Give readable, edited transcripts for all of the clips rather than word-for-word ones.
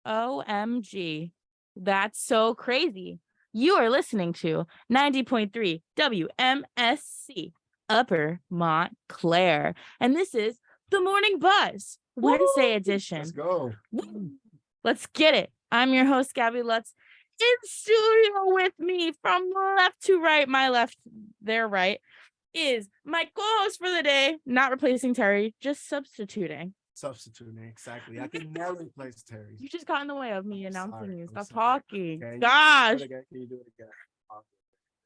OMG. That's so crazy. You are listening to 90.3 WMSC Upper Montclair. And this is The Morning Buzz, Wednesday edition. Let's go. Let's get it. I'm your host, Gabi Lutz. In studio with me from left to right, my left, their right, is my co-host for the day, not replacing Terry, just substituting. Exactly. I can never replace Terry. You just got in the way of me announcing you. Stop sorry. talking. Okay. Gosh. Can you do it again?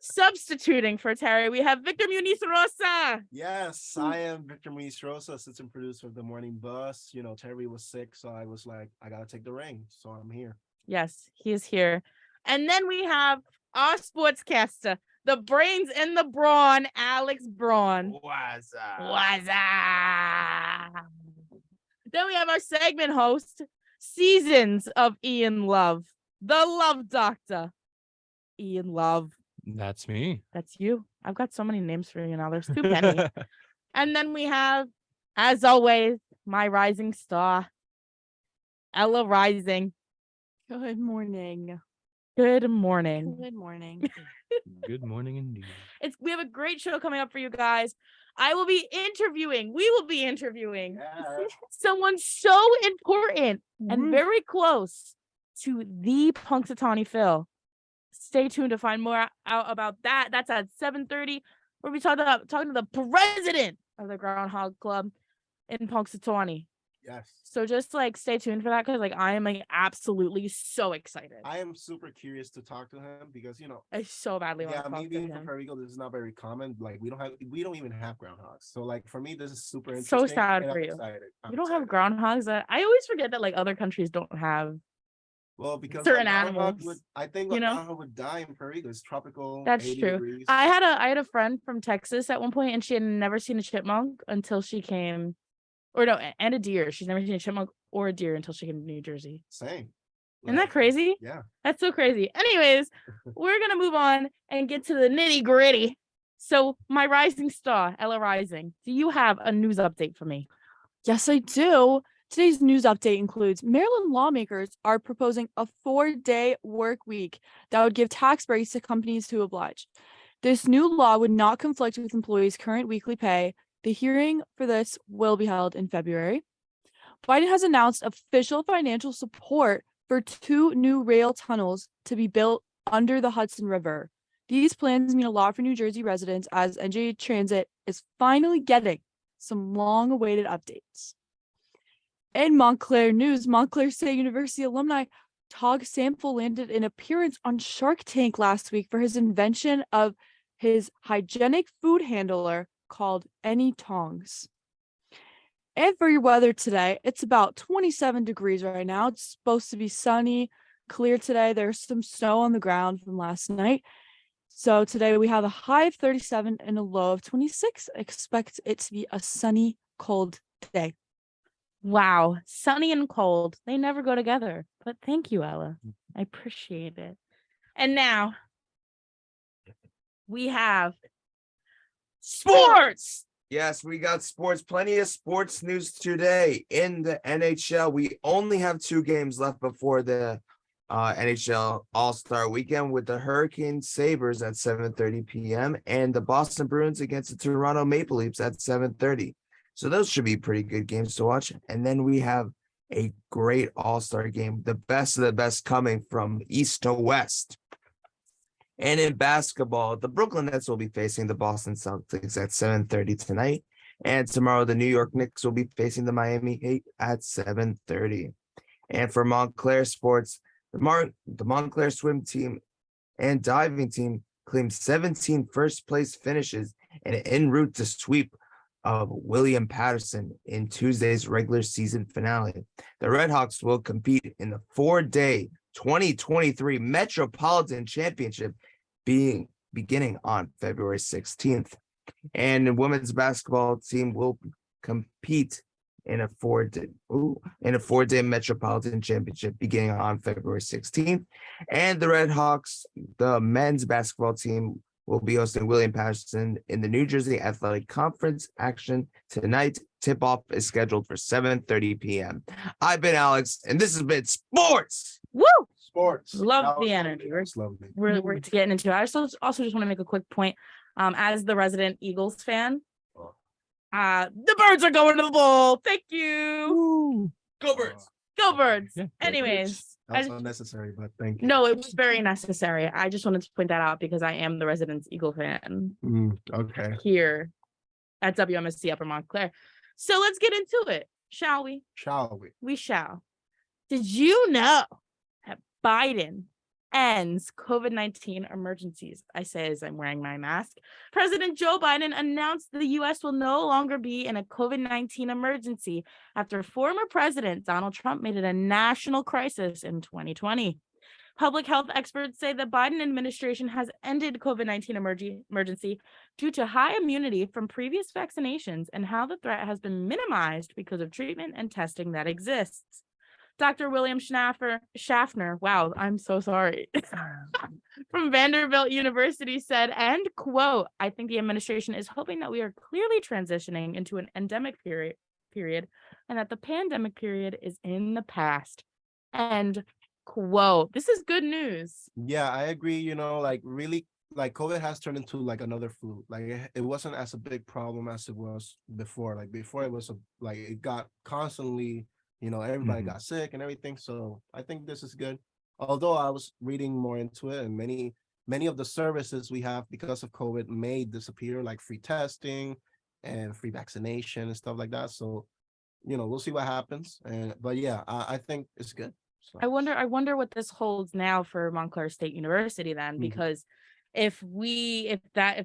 Substituting for Terry, we have Víctor Muñiz Rosa. Yes, I am Víctor Muñiz Rosa, assistant producer of The Morning Buzz. You know, Terry was sick, so I was like, I gotta take the ring. So I'm here. Yes, he is here. And then we have our sportscaster, the brains and the brawn, Alex Braun. What's up? What's up? Then we have our segment host, Seasons of Ian Love, the Love Doctor, Ian Love. That's me. That's you. I've got so many names for you now. There's too many. And then we have, as always, my rising star, Ella Rising. Good morning. Good morning. Good morning. Good morning indeed. We have a great show coming up for you guys. We will be interviewing someone so important and very close to the Punxsutawney Phil. Stay tuned to find more out about that. That's at 7:30. We'll be talking to the president of the Groundhog Club in Punxsutawney. Yes. So just stay tuned for that because I am absolutely so excited. I am super curious to talk to him because I so badly want to talk to maybe him. for Puerto Rico this is not very common. We don't even have groundhogs. So for me this is super interesting. So sad for you. You don't have groundhogs. I always forget that other countries don't have. Well, because certain animals, I think groundhog would die in Puerto Rico. It's tropical. That's 80 true. degrees. I had a friend from Texas at one point, and she had never seen a chipmunk until she came, and a deer. She's never seen a chipmunk or a deer until she came to New Jersey. Same. Isn't that crazy? Yeah. That's so crazy. Anyways, we're gonna move on and get to the nitty gritty. So, my rising star, Ella Rising, do you have a news update for me? Yes, I do. Today's news update includes Maryland lawmakers are proposing a 4-day work week that would give tax breaks to companies who oblige. This new law would not conflict with employees' current weekly pay. The hearing for this will be held in February. Biden has announced official financial support for 2 new rail tunnels to be built under the Hudson River. These plans mean a lot for New Jersey residents as NJ Transit is finally getting some long-awaited updates. In Montclair news, Montclair State University alumni Tog Sample landed an appearance on Shark Tank last week for his invention of his hygienic food handler called Any Tongs. And for your weather today, it's about 27 degrees right now. It's supposed to be sunny, clear today. There's some snow on the ground from last night. So today we have a high of 37 and a low of 26. Expect it to be a sunny, cold day. Wow, sunny and cold. They never go together. But thank you, Ella. I appreciate it. And now we have sports. Yes, we got sports. Plenty of sports news today in the NHL. We only have 2 games left before the NHL All-Star Weekend with the Hurricane Sabres at 7:30 p.m. and the Boston Bruins against the Toronto Maple Leafs at 7:30. So those should be pretty good games to watch. And then we have a great all-star game, the best of the best coming from east to west. And in basketball, the Brooklyn Nets will be facing the Boston Celtics at 7:30 tonight. And tomorrow, the New York Knicks will be facing the Miami Heat at 7:30. And for Montclair sports, the Montclair swim team and diving team claimed 17 first-place finishes and en route to sweep of William Patterson in Tuesday's regular season finale. The Redhawks will compete in the 4-day 2023 Metropolitan Championship beginning on February 16th. And the women's basketball team will compete in a 4-day Metropolitan Championship beginning on February 16th. And the Redhawks, the men's basketball team, will be hosting William Patterson in the New Jersey Athletic Conference action tonight. Tip-off is scheduled for 7:30 p.m. I've been Alex, and this has been Sports. Woo! Sports. Love That was the lovely. energy. That was lovely. We're getting into it. I also just want to make a quick point. As the resident Eagles fan, the Birds are going to the bowl. Thank you. Go Birds. Go Birds. Yeah, go Anyways, That was unnecessary, but thank you. no, it was very necessary. I just wanted to point that out because I am the resident Eagle fan Okay. here at WMSC Upper Montclair. So let's get into it, shall we? Shall we? We shall. Did you know that Biden ends COVID-19 emergencies? I say as I'm wearing my mask. President Joe Biden announced the U.S. will no longer be in a COVID-19 emergency after former President Donald Trump made it a national crisis in 2020. Public health experts say the Biden administration has ended COVID-19 emergency due to high immunity from previous vaccinations and how the threat has been minimized because of treatment and testing that exists. Dr. William Schaffner, wow, I'm so sorry, from Vanderbilt University said, and quote, I think the administration is hoping that we are clearly transitioning into an endemic period, and that the pandemic period is in the past. And quote, this is good news. Yeah, I agree. Like really, like COVID has turned into like another flu. Like it wasn't as a big problem as it was before. Like before it was like it got constantly, everybody Mhm. got sick and everything. So I think this is good. Although I was reading more into it, and many of the services we have because of COVID may disappear, like free testing and free vaccination and stuff like that. So, we'll see what happens. But yeah, I think it's good. So. I wonder what this holds now for Montclair State University then, because if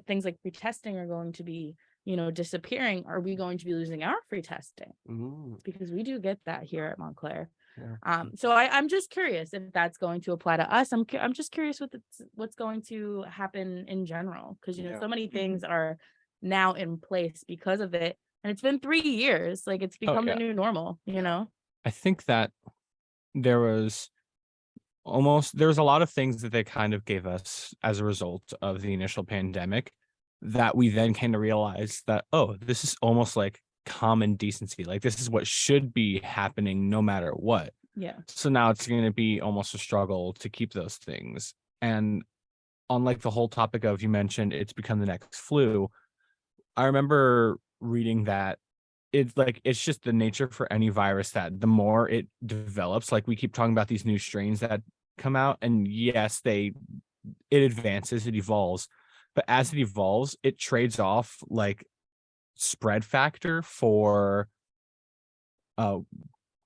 things like free testing are going to be, disappearing, are we going to be losing our free testing? Because we do get that here at Montclair. Yeah. So I'm just curious if that's going to apply to us. I'm just curious what's going to happen in general, because so many things are now in place because of it, and it's been 3 years. Like it's become the new normal. I think that there was a lot of things that they kind of gave us as a result of the initial pandemic that we then came to realize that, oh, this is almost like common decency. Like this is what should be happening no matter what. Yeah. So now it's going to be almost a struggle to keep those things. And on like the whole topic of, you mentioned it's become the next flu. I remember reading that it's just the nature for any virus that the more it develops, like we keep talking about these new strains that come out, and yes, it advances, it evolves, but as it evolves, it trades off like spread factor for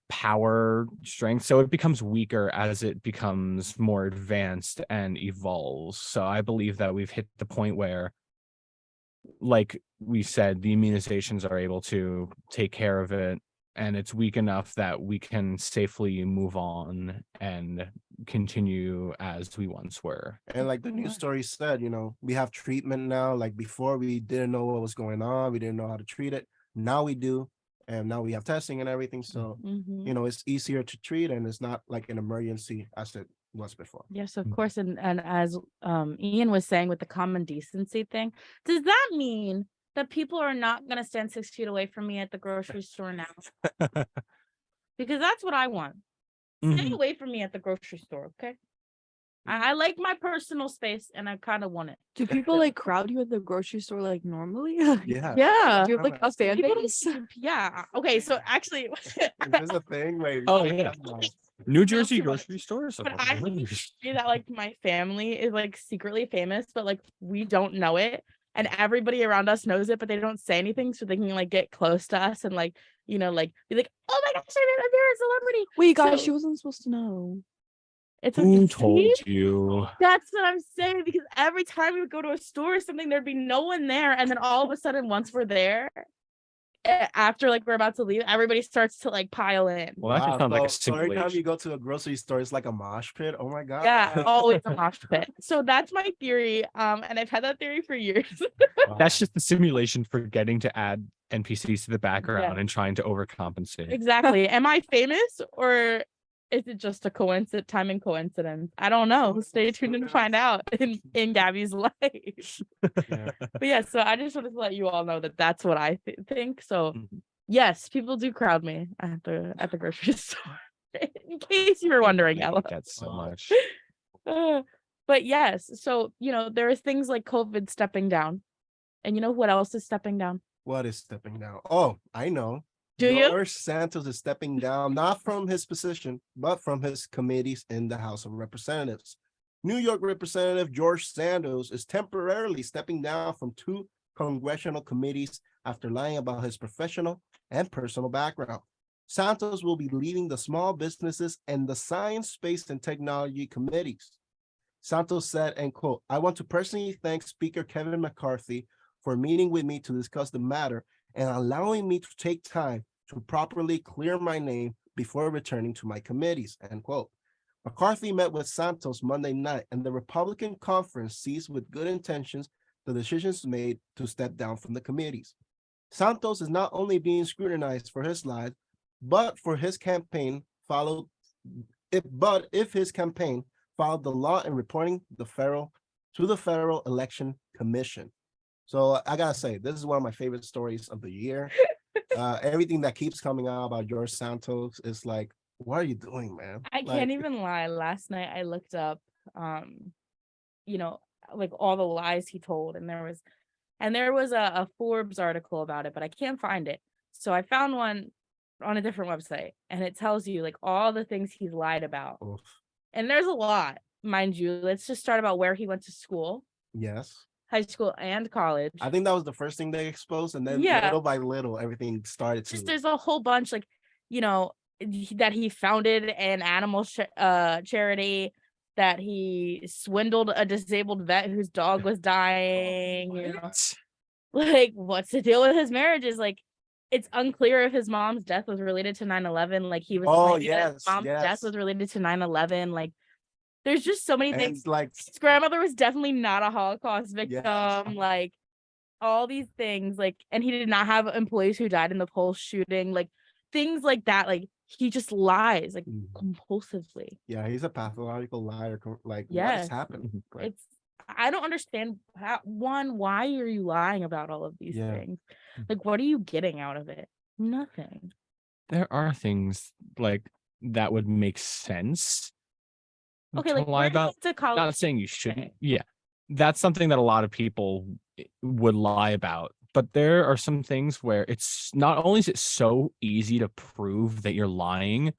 power strength. So it becomes weaker as it becomes more advanced and evolves. So I believe that we've hit the point where, like we said, the immunizations are able to take care of it, and it's weak enough that we can safely move on and continue as we once were. And like the news story said, we have treatment now. Like before, we didn't know what was going on. We didn't know how to treat it. Now we do. And now we have testing and everything. So, it's easier to treat, and it's not like an emergency as it was before. Yes, of course. And as Ian was saying with the common decency thing, does that mean that people are not going to stand 6 feet away from me at the grocery store now? Because that's what I want. Stay away from me at the grocery store, okay? I like my personal space, and I kind of want it. Do people like crowd you at the grocery store like normally? Yeah. Yeah. Do you have like a fan People- base? Yeah. Okay. So actually, There's a thing where Oh, yeah. New Jersey too much. grocery stores. but I see that like my family is like secretly famous, but like we don't know it. And everybody around us knows it, but they don't say anything, so they can like get close to us and like, like be like, oh my gosh, they're a celebrity. Wait, guys, So- she wasn't supposed to know. It's Who okay. told See? you? That's what I'm saying, because every time we would go to a store or something, there'd be no one there, and then all of a sudden, once we're there, after like we're about to leave, everybody starts to like pile in. Well, that just sounds like a so every time you simulation. go to a grocery store, it's like a mosh pit. Oh my god. Yeah, always a mosh pit. So that's my theory. And I've had that theory for years. That's just the simulation for getting to add NPCs to the background Yeah. and trying to overcompensate. Exactly. Am I famous, or is it just a coincidence, timing coincidence? I don't know. Stay tuned and find out in Gabby's life. Yeah. But yeah, so I just wanted to let you all know that that's what I think. So Mhm. yes, people do crowd me at the grocery store. In case you were wondering, I Ella. hate that so much. But yes, so there are things like COVID stepping down, and you know what else is stepping down? What is stepping down? Oh, I know. Do you? George Santos is stepping down, not from his position, but from his committees in the House of Representatives. New York Representative George Santos is temporarily stepping down from 2 congressional committees after lying about his professional and personal background. Santos will be leading the Small Businesses and the Science, Space, and Technology committees. Santos said, and quote, "I want to personally thank Speaker Kevin McCarthy for meeting with me to discuss the matter and allowing me to take time to properly clear my name before returning to my committees," end quote. McCarthy met with Santos Monday night, and the Republican conference sees with good intentions the decisions made to step down from the committees. Santos is not only being scrutinized for his lies, but for his campaign followed if his campaign followed the law in reporting the federal election commission. So I gotta say, this is one of my favorite stories of the year. Everything that keeps coming out about George Santos is like, what are you doing, man? I Like, can't even lie. Last night I looked up, like all the lies he told, and there was a Forbes article about it, but I can't find it. So I found one on a different website, and it tells you like all the things he's lied about. oof. And there's a lot, mind you. Let's just start about where he went to school, Yes. high school and college. I think that was the first thing they exposed, and then Yeah. little by little, everything started Just to. there's a whole bunch, like, that he founded an animal charity, that he swindled a disabled vet whose dog was dying. Like, what's the deal with his marriages? Like, it's unclear if his mom's death was related to 9/11. Like, he was Oh, claiming that his yes, mom's death yes. was related to 9/11. Like, there's just so many And things. it's like, His grandmother was definitely not a Holocaust victim. Yes. Like, all these things, like, and he did not have employees who died in the Pulse shooting, like things like that. Like, he just lies like Mhm. compulsively. yeah, he's a pathological liar. Like, what Yes. is happening? Like, I don't understand why are you lying about all of these Yeah. things? Like, what are you getting out of it? Nothing. There are things like that would make sense Okay, to like, lie where did you about. get to college? Not saying you shouldn't. Okay. Yeah, that's something that a lot of people would lie about. But there are some things where it's not only is it so easy to prove that you're lying,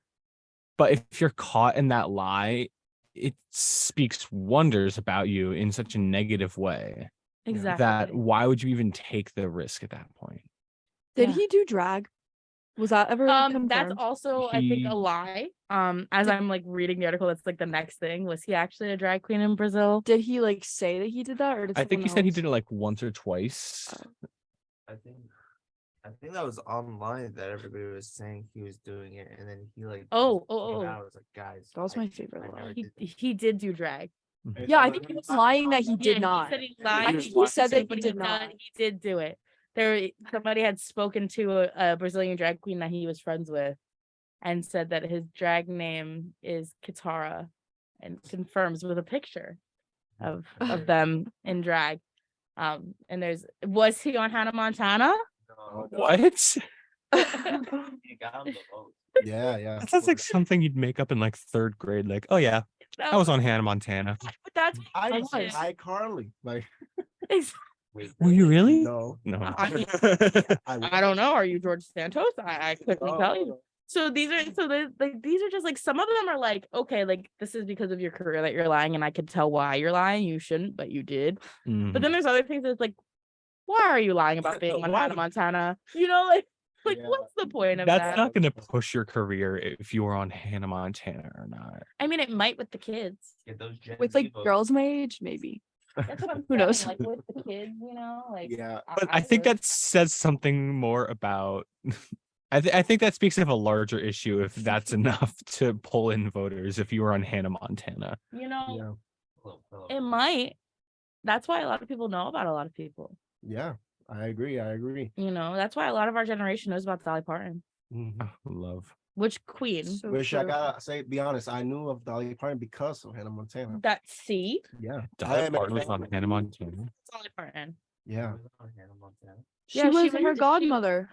but if you're caught in that lie, it speaks wonders about you in such a negative way Exactly. that why would you even take the risk at that point? Did Yeah. he do drag? Was that ever That's confirmed? also, I think, He- a lie. As I'm like reading the article, that's like the next thing. Was he actually a drag queen in Brazil? Did he like say that he did that, or did I think he someone said he else? did it like once or twice. I think that was online that everybody was saying he was doing it, and then he like Oh, came out, was like, guys, That was I- my favorite I lie. never He did this." he did do drag. Yeah, I think he was lying that he did Yeah, not. He said he I lied. think he said that he did not. He did do it. Somebody had spoken to a Brazilian drag queen that he was friends with, and said that his drag name is Kitara, and confirms with a picture of them in drag. And was he on Hannah Montana? No, What? he got on the boat. yeah, yeah. That sounds like something you'd make up in like third grade. Like, oh yeah, I was on Hannah Montana. But that's I I was was. iCarly. Like, Wait, Were you really? no, No. I don't know. Are you George Santos? I couldn't tell you. know. So these are just like, some of them are like, okay, like, this is because of your career that you're lying, and I could tell why you're lying. You shouldn't, but you did. But then there's other things that's like, why are you lying about being on Why? Hannah Montana? Like Yeah. what's the point of That's that? not going to push your career if you were on Hannah Montana or not. I mean, it might with the kids. Get those Gen With Z like votes. girls my age, maybe. That's what I'm Who saying. knows? Like, with the kids, like. Yeah. But I think would. that says something more about. I think that speaks of a larger issue if that's enough to pull in voters if you were on Hannah Montana. Yeah. It might. That's why a lot of people know about a lot of people. Yeah. I agree. That's why a lot of our generation knows about Dolly Parton. Mhm. Oh, love. Which queen? So Which I true. gotta say, be honest, I knew of Dolly Parton because of Hannah Montana. That C. Yeah. Dolly Parton was on Hannah Montana. Dolly Parton. Yeah. She Yeah, was she her was- godmother.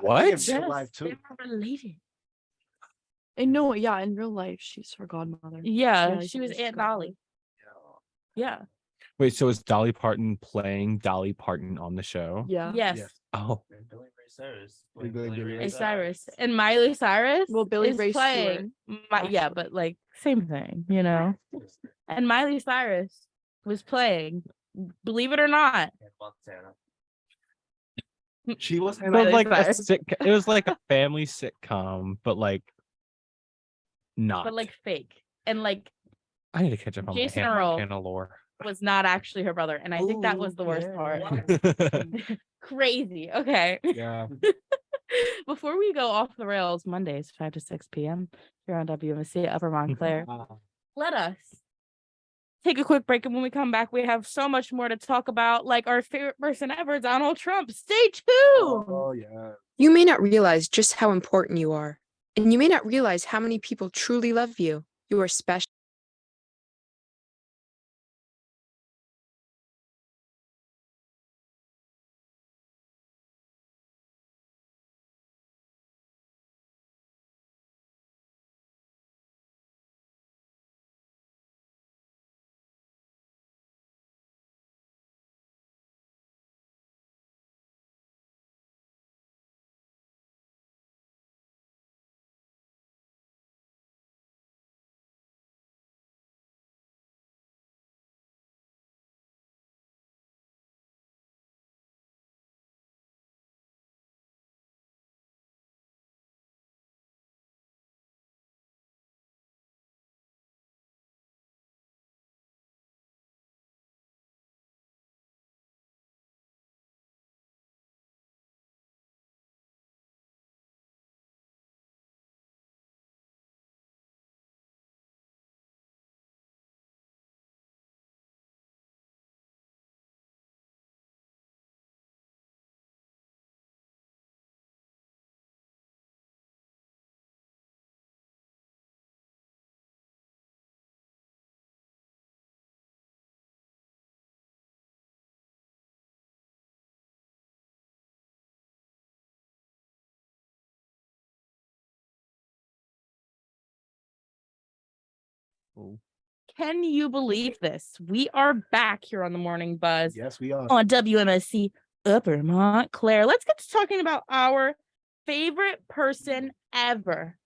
What? Yes. Real life, too. They were related. And no, yeah, in real life, she's her godmother. Yeah, Yeah, she was she's Aunt godmother. Dolly. Yeah. Wait, so is Dolly Parton playing Dolly Parton on the show? Yeah. Yes. Yes. Oh, Billy Ray Cyrus. Billy Ray Ray Cyrus and Miley Cyrus. Well, Billy is Ray playing. Yeah, but like same thing, you know. And Miley Cyrus was playing. Believe it or not. She was Hannah. but Miley like a Cyrus. it was like a family sitcom, but like not. But like fake. And like I need to catch up on Jason my Hannah Earl. Montana lore. was not actually her brother. And I think that was the worst part. Crazy. Okay. Yeah. Before we go off the rails, Mondays, 5 to 6 p.m. here on WMSC Upper Montclair. Let us take a quick break. And when we come back, we have so much more to talk about, like our favorite person ever, Donald Trump. Stay tuned. Oh, yeah. You may not realize just how important you are, and you may not realize how many people truly love you. You are special. Can you believe this? We are back here on the Morning Buzz Yes, we are. on WMSC Upper Montclair. Let's get to talking about our favorite person ever.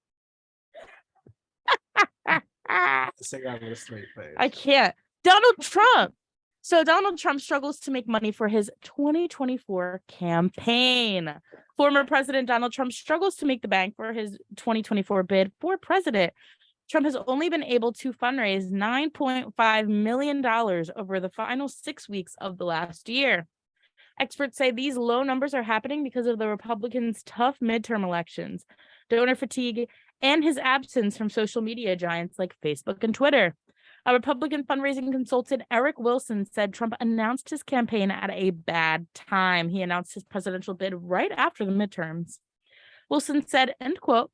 Say that with a straight face. I can't. Donald Trump. So Donald Trump struggles to make money for his 2024 campaign. Former President Donald Trump struggles to make the bank for his 2024 bid for president. Trump has only been able to fundraise $9.5 million over the final 6 weeks of the last year. Experts say these low numbers are happening because of the Republicans' tough midterm elections, donor fatigue, and his absence from social media giants like Facebook and Twitter. A Republican fundraising consultant, Eric Wilson, said Trump announced his campaign at a bad time. He announced his presidential bid right after the midterms. Wilson said, end quote,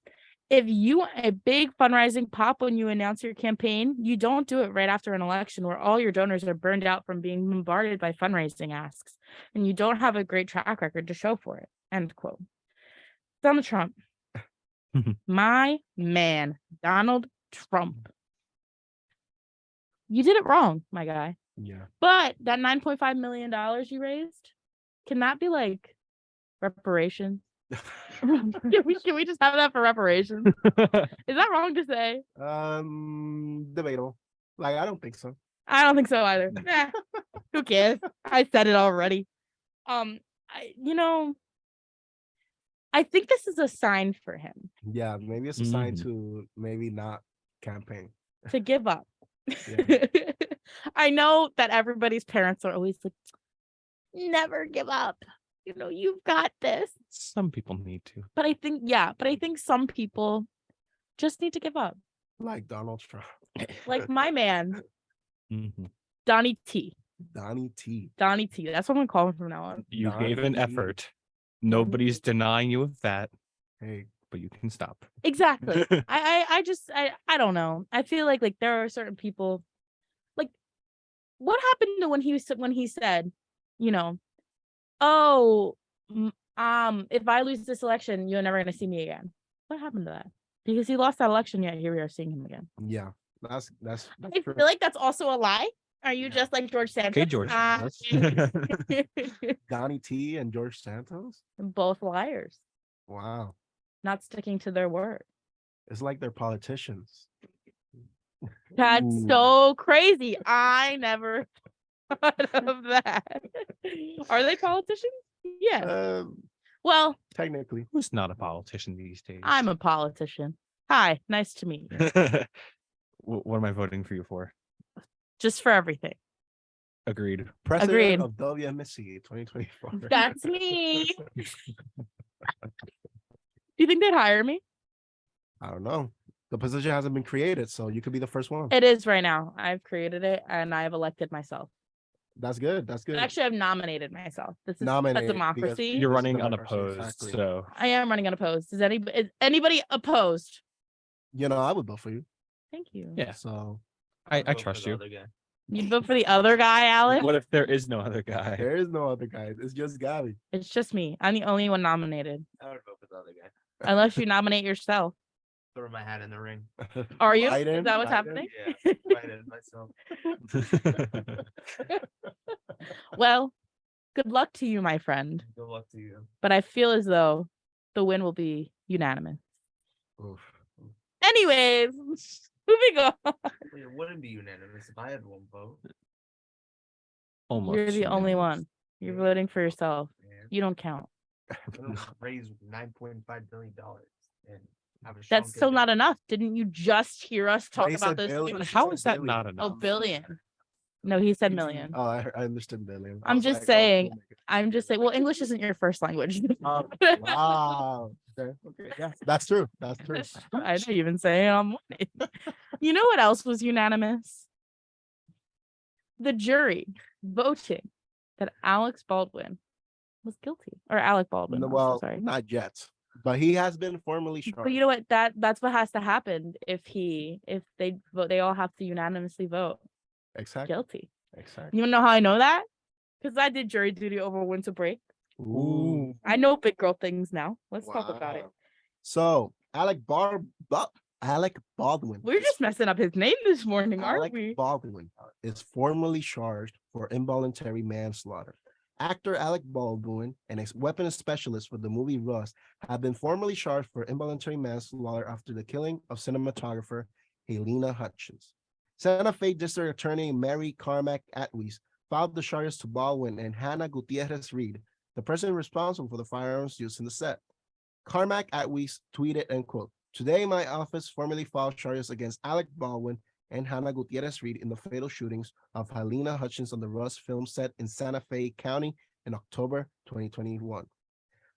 if you want a big fundraising pop when you announce your campaign, you don't do it right after an election where all your donors are burned out from being bombarded by fundraising asks, and you don't have a great track record to show for it, end quote. Donald Trump. My man, Donald Trump. You did it wrong, my guy. Yeah. But that $9.5 million you raised, can that be like reparations? can we just have that for reparations? Is that wrong to say? Debatable. Like, I don't think so. I don't think so either. Who cares? I said it already. I think this is a sign for him Yeah, maybe it's a sign to maybe not campaign. to give up. Yeah. I know that everybody's parents are always like, never give up. You know, you've got this. Some people need to. But I think some people just need to give up. Like Donald Trump. Like my man, Mhm. Donnie T. Donnie T. Donnie T. That's what I'm gonna call him from now on. You Donnie gave an T. effort. Nobody's denying you of that. Hey, but you can stop. Exactly. I don't know. I feel like there are certain people, like, what happened to when he said, you know, oh, if I lose this election, you're never gonna see me again. What happened to that? Because he lost that election, yet here we are seeing him again. Yeah, that's I true. feel like that's also a lie. Are you just like George Santos? Okay, George. Donnie T and George Santos. Both liars, Wow, not sticking to their word. it's like they're politicians. That's Ooh. so crazy. I never thought of that. Are they politicians? Yeah. Well, Technically, Who's not a politician these days? I'm a politician. Hi, nice to meet you. What am I voting for you for? Just for everything. Agreed. president Agreed. of WMSC 2024. That's me. Do you think they'd hire me? I don't know. The position hasn't been created, so you could be the first one. It is right now. I've created it and I've elected myself. That's good. That's good. Actually, I've nominated myself. This is a Nominated because democracy. You're This is running democracy, unopposed, exactly. so I am running unopposed. Is anybody opposed? You know, I would vote for you. Thank you. yeah, So I trust you. You'd vote for the other guy, Alex? What if there is no other guy? there is no other guy. It's just Gabi. It's just me. I'm the only one nominated. I would vote for the other guy. Unless you nominate yourself. Throw my hat in the ring. Are you? Biden, Is that what's Biden. happening? Yeah, Biden myself. Well, good luck to you, my friend. Good luck to you. But I feel as though the win will be unanimous. Oof. Anyways, moving on. Well, it wouldn't be unanimous if I had one vote. Almost. You're the only unanimous. one. You're voting for yourself. Man, You don't count. I'm gonna raise $9.5 billion and have a That's Sean still not Connery. enough. Didn't you just hear us talk They about said this? billion. How is that Billion. not Oh, enough? billion. No, he said million. Oh, I understood billion. I I'm was just like, oh, saying- oh my I'm just saying, well, English isn't your first language. God. Wow. Okay. Okay. Yeah, that's true. That's true. I know you've been saying I'm winning. You know what else was unanimous? The jury voting that Alex Baldwin was guilty, or Alec Baldwin. No, I'm so well, sorry. not yet, but he has been formally charged. But you know what? That's what has to happen if they vote. They all have to unanimously vote Exactly. guilty. Exactly. You wanna know how I know that? Because I did jury duty over winter break. Ooh. I know big girl things now. Let's talk about it. Wow. So Alec Baldwin. We're just messing up his name this morning, aren't Alec we? Baldwin is formally charged for involuntary manslaughter. Actor Alec Baldwin and a weapons specialist for the movie Rust have been formally charged for involuntary manslaughter after the killing of cinematographer Helena Hutchins. Santa Fe District Attorney Mary Carmack Atwies filed the charges to Baldwin and Hannah Gutierrez Reed, the person responsible for the firearms used in the set. Carmack Atwies tweeted, and quote, "Today, my office formally filed charges against Alec Baldwin and Hannah Gutierrez Reed in the fatal shootings of Helena Hutchins on the Rust film set in Santa Fe County in October 2021.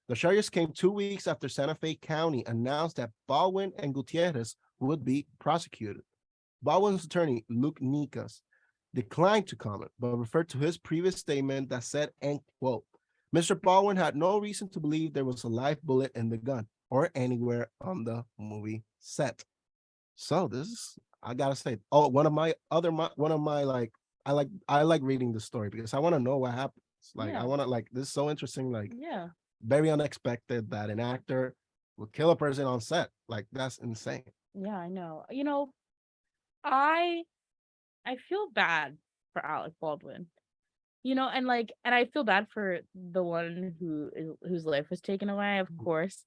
The charges came 2 weeks after Santa Fe County announced that Baldwin and Gutierrez would be prosecuted. Baldwin's attorney, Luke Nikas, declined to comment, but referred to his previous statement that said, and quote, Mr. Baldwin had no reason to believe there was a live bullet in the gun or anywhere on the movie set. So this is, I gotta say, I like reading the story because I want to know what happens. Like, Yeah. I want to, like, this is so interesting, like Yeah. very unexpected that an actor would kill a person on set. Like, that's insane. Yeah, I know. You know, I feel bad for Alec Baldwin. You know, and I feel bad for the one whose life was taken away, of course.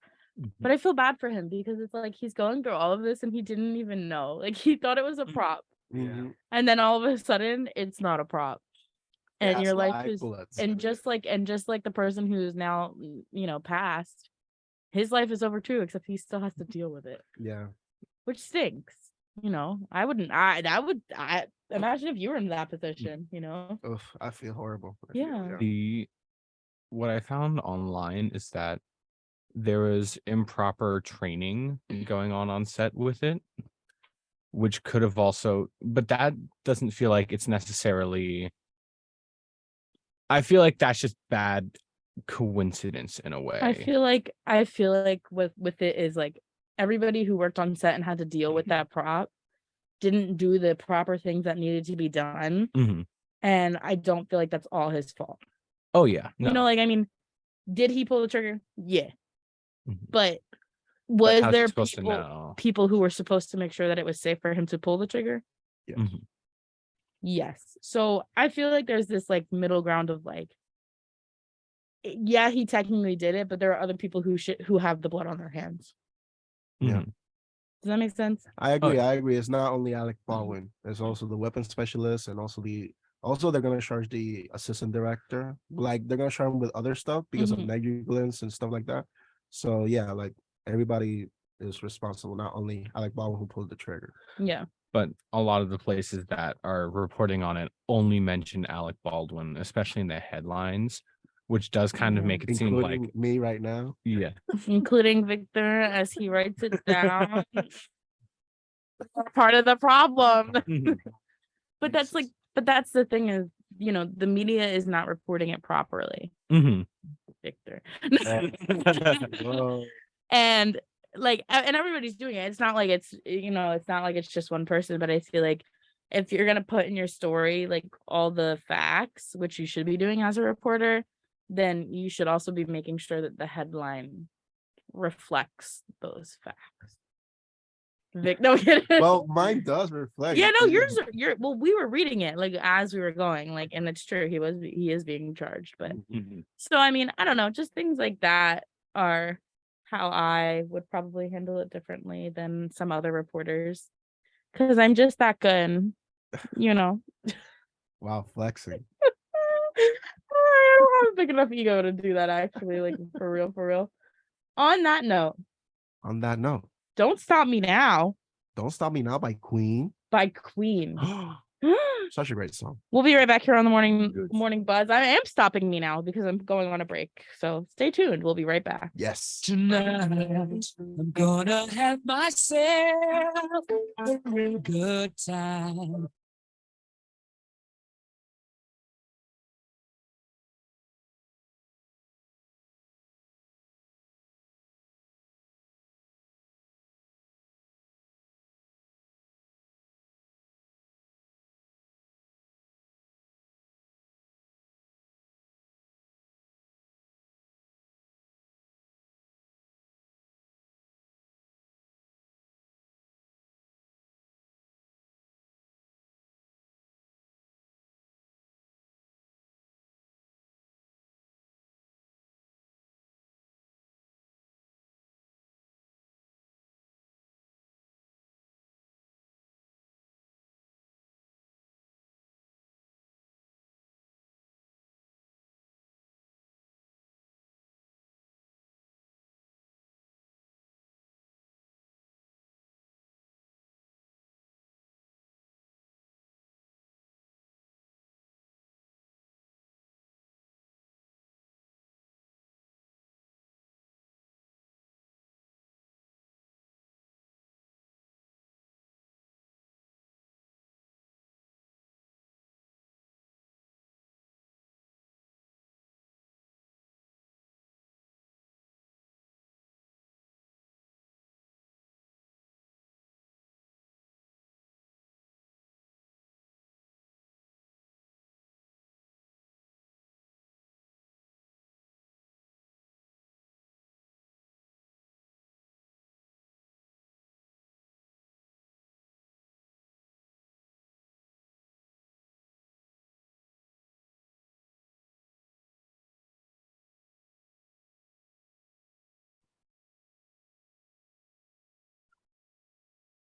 But I feel bad for him because it's like he's going through all of this and he didn't even know. Like, he thought it was a prop. Mhm. And then all of a sudden it's not a prop. And That's your life live is bullets. and just like the person who's now, you know, passed, his life is over too, except he still has to deal with it, Yeah. which stinks. You know, I imagine if you were in that position, you know. Oof, I feel horrible. Yeah. What I found online is that there was improper training going on set with it, which could have also, but that doesn't feel like it's necessarily, I feel like that's just bad coincidence in a way. I feel like with it is like everybody who worked on set and had to deal with that prop didn't do the proper things that needed to be done. Mhm. And I don't feel like that's all his fault. Oh yeah, no. You know, like I mean, did he pull the trigger? Yeah. Mhm. But But was how's he there supposed to know? people who were supposed to make sure that it was safe for him to pull the trigger? Yes. Mhm. Yes. So I feel like there's this like middle ground of like, yeah, he technically did it, but there are other people who have the blood on their hands. Yeah. Mhm. Does that make sense? I agree. yeah. I agree. It's not only Alec Baldwin. There's also the weapons specialist, and also they're gonna charge the assistant director. Like they're gonna charge him with other stuff because of Mhm. negligence and stuff like that. So yeah, like everybody is responsible, not only Alec Baldwin who pulled the trigger. Yeah. But a lot of the places that are reporting on it only mention Alec Baldwin, especially in the headlines, which does kind of Yeah. make it seem like Including me right now. yeah. Including Victor as he writes it down. Part of the problem. Mhm. But that's the thing is, you know, the media is not reporting it properly, Mhm. Victor. Whoa. And like and everybody's doing it. It's not like it's, you know, it's not like it's just one person, but I feel like if you're gonna put in your story like all the facts, which you should be doing as a reporter, then you should also be making sure that the headline reflects those facts. Vic, no kidding. Well, mine does reflect. Yeah, no, because well, we were reading it like as we were going, like, and it's true, he is being charged, but Mhm. so I mean, I don't know, just things like that are how I would probably handle it differently than some other reporters. Cause I'm just that good, you know. Wow, flexing. I don't have a big enough ego to do that actually, like for real, for real. On that note, On that note, Don't Stop Me Now Don't Stop Me Now by Queen. by Queen. Such a great song. We'll be right back here on the Good. morning buzz. I am stopping me now because I'm going on a break. So stay tuned. We'll be right back. Yes. Tonight, I'm gonna have myself a real good time.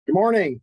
Good morning.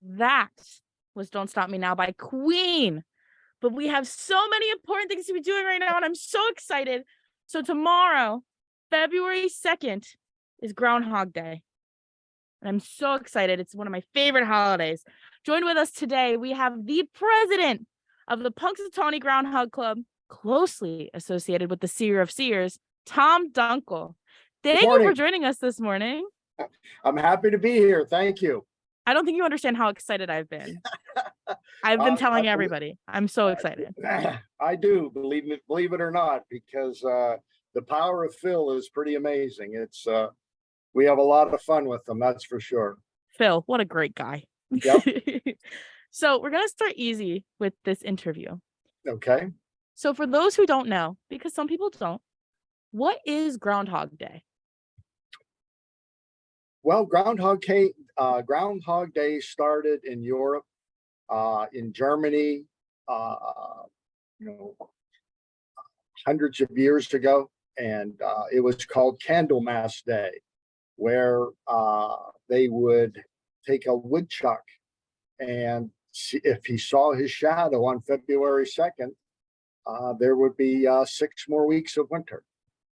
That was Don't Stop Me Now by Queen. But we have so many important things to be doing right now, and I'm so excited. So tomorrow, February 2nd, is Groundhog Day. And I'm so excited. It's one of my favorite holidays. Joined with us today, we have the president of the Punxsutawney Groundhog Club, closely associated with the Seer of Seers, Tom Dunkel. Thank you for morning. joining us this morning. I'm happy to be here. Thank you. I don't think you understand how excited I've been. I've been telling I- everybody. I'm so excited. I do, believe it or not, because the power of Phil is pretty amazing. It's we have a lot of fun with them, that's for sure. Phil, what a great guy. Yep. So we're going to start easy with this interview. Okay. So for those who don't know, because some people don't, what is Groundhog Day? Well, Groundhog Day started in Europe, in Germany, you know, hundreds of years ago, and it was called Candlemas Day, where they would take a woodchuck and see if he saw his shadow on February 2nd, there would be 6 more weeks of winter.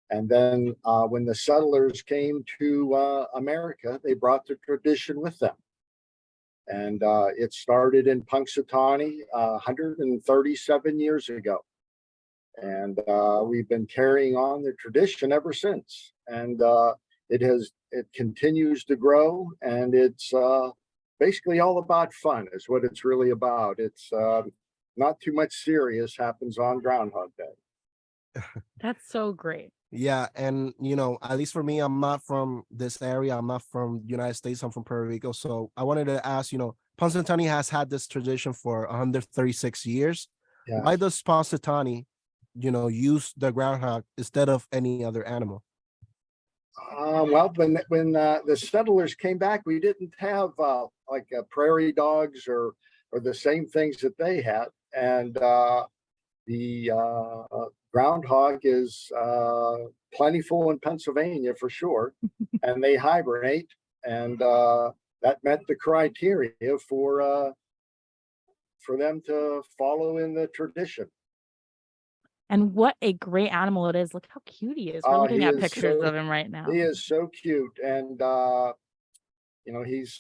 And then when the settlers came to America, they brought the tradition with them. And it started in Punxsutawney 137 years ago. And we've been carrying on the tradition ever since. And it continues to grow, and it's basically all about fun is what it's really about. It's not too much serious happens on Groundhog Day. That's so great. Yeah, and at least for me, I'm not from this area. I'm not from the United States. I'm from Puerto Rico. So I wanted to ask, Punxsutawney has had this tradition for 136 years. Yeah. Why does Punxsutawney, use the groundhog instead of any other animal? Well, when the settlers came back, we didn't have like prairie dogs or the same things that they had, and the groundhog is plentiful in Pennsylvania for sure, and they hibernate, and that met the criteria for them to follow in the tradition. And what a great animal it is. Look how cute he is. We're looking He at is pictures so- of him right now. He is so cute, and he's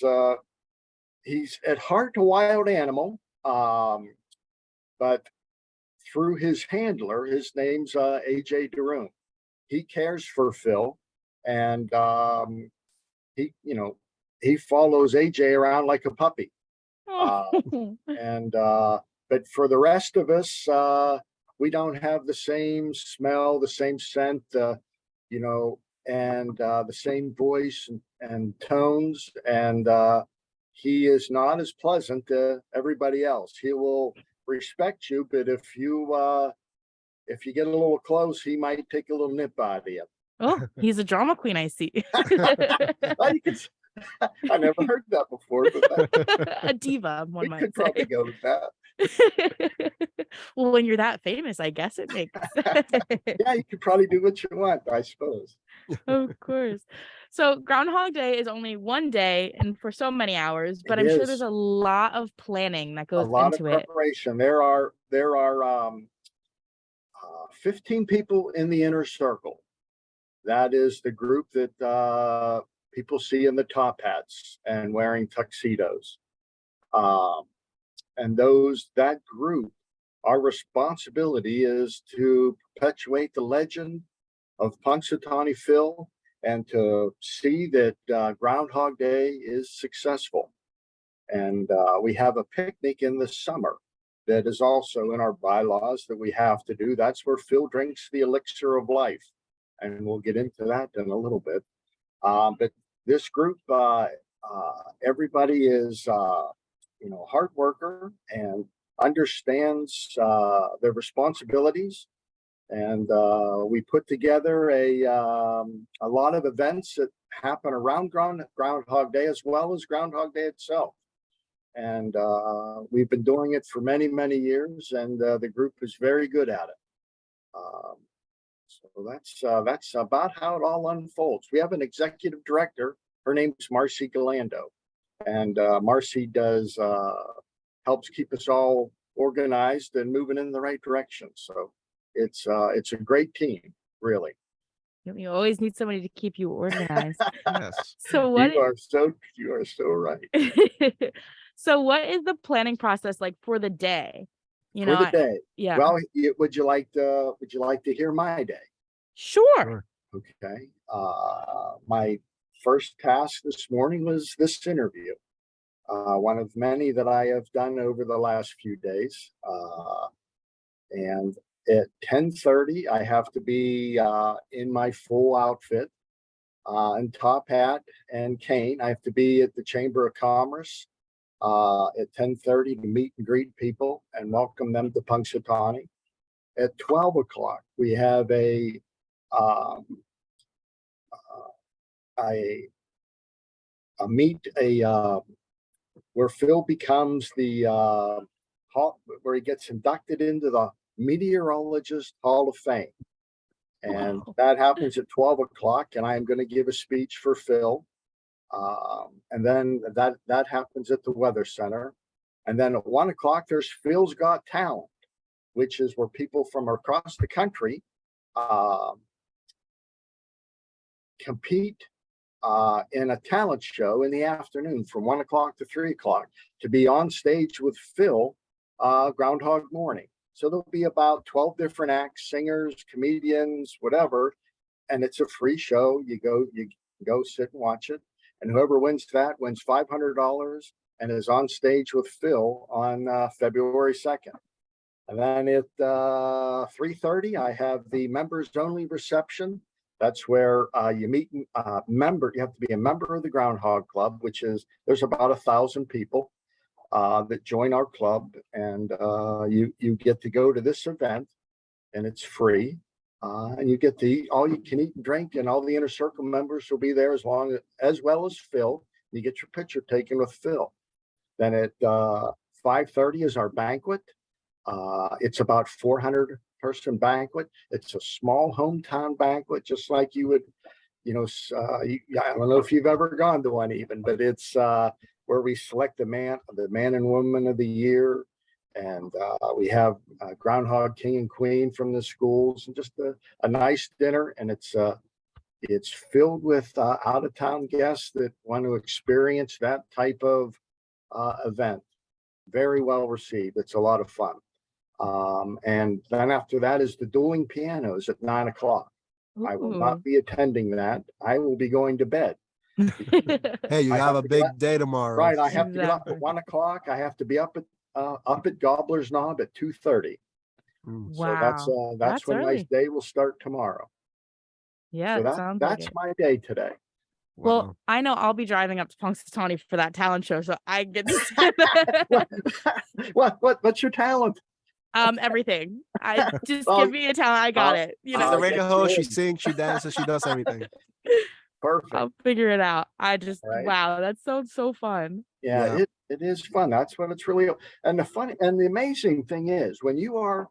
at heart a wild animal, but through his handler, his name's AJ Daroon. He cares for Phil, and he follows AJ around like a puppy. And but for the rest of us, we don't have the same smell, the same scent, and the same voice and tones. And he is not as pleasant to everybody else. He will respect you, but if you get a little close, he might take a little nip out of you. Oh, he's a drama queen, I see. Well, I never heard that before, but A diva, one we might could probably say. go with that. Well, when you're that famous, I guess it makes Yeah, you could probably do what you want, I suppose. Of course. So Groundhog Day is only one day and for so many hours, but It I'm sure is. there's a lot of planning that A goes lot of into it. preparation. There are 15 people in the inner circle. That is the group that people see in the top hats and wearing tuxedos. And that group, our responsibility is to perpetuate the legend of Punxsutawney Phil and to see that Groundhog Day is successful. And we have a picnic in the summer that is also in our bylaws that we have to do. That's where Phil drinks the elixir of life. And we'll get into that in a little bit. But this group, everybody is, hard worker and understands their responsibilities. And we put together a lot of events that happen around Groundhog Day as well as Groundhog Day itself. And we've been doing it for many, many years, and the group is very good at it. So that's about how it all unfolds. We have an executive director. Her name's Marcy Galando, And Marcy does helps keep us all organized and moving in the right direction. So it's a great team, really. You always need somebody to keep you organized. Yes. So what? You are so right. So what is the planning process like for the day? You For know, the day. yeah. Well, would you like to hear my day? Sure. Okay. My first task this morning was this interview. One of many that I have done over the last few days. And at 10:30, I have to be in my full outfit and top hat and cane. I have to be at the Chamber of Commerce at 10:30 to meet and greet people and welcome them to Punxsutawney. At 12 o'clock, we have a where Phil becomes the where he gets inducted into the Meteorologist Hall of Fame. And that happens at 12 o'clock, and I am going to give a speech for Phil. And then that happens at the Weather Center. And then at 1 o'clock, there's Phil's Got Talent, which is where people from across the country compete in a talent show in the afternoon from 1 o'clock to 3 o'clock to be on stage with Phil Groundhog Morning. So there'll be about 12 different acts, singers, comedians, whatever. And it's a free show. You go sit and watch it. And whoever wins that wins $500 and is on stage with Phil on February 2nd. And then at 3:30, I have the members only reception. That's where you meet member. You have to be a member of the Groundhog Club, which is there's about 1,000 people that join our club, and you get to go to this event, and it's free. And you get to eat all you can eat and drink, and all the inner circle members will be there as well as Phil. You get your picture taken with Phil. Then at 5:30 is our banquet. It's about 400 person banquet. It's a small hometown banquet, just like you would, I don't know if you've ever gone to one even, but it's where we select the man and woman of the year. And we have Groundhog King and Queen from the schools, and just a nice dinner. And it's filled with out of town guests that want to experience that type of event. Very well received. It's a lot of fun. And then after that is the dueling pianos at 9 o'clock. I will not be attending that. I will be going to bed. Hey, you have a big day tomorrow. Right. I have to get up at 1 o'clock. I have to be up at Gobbler's Knob at 2:30. Wow. So that's when my day will start tomorrow. Yeah, so that's my day today. Well, I know I'll be driving up to Punxsutawney for that talent show, so I get to say that. What's your talent? Everything. I just give me a talent. I got it. She's a radio host. She sings, she dances, she does everything. Perfect. I'll figure it out. Wow, that sounds so fun. Yeah. It is fun. That's what it's really. And the amazing thing is when you are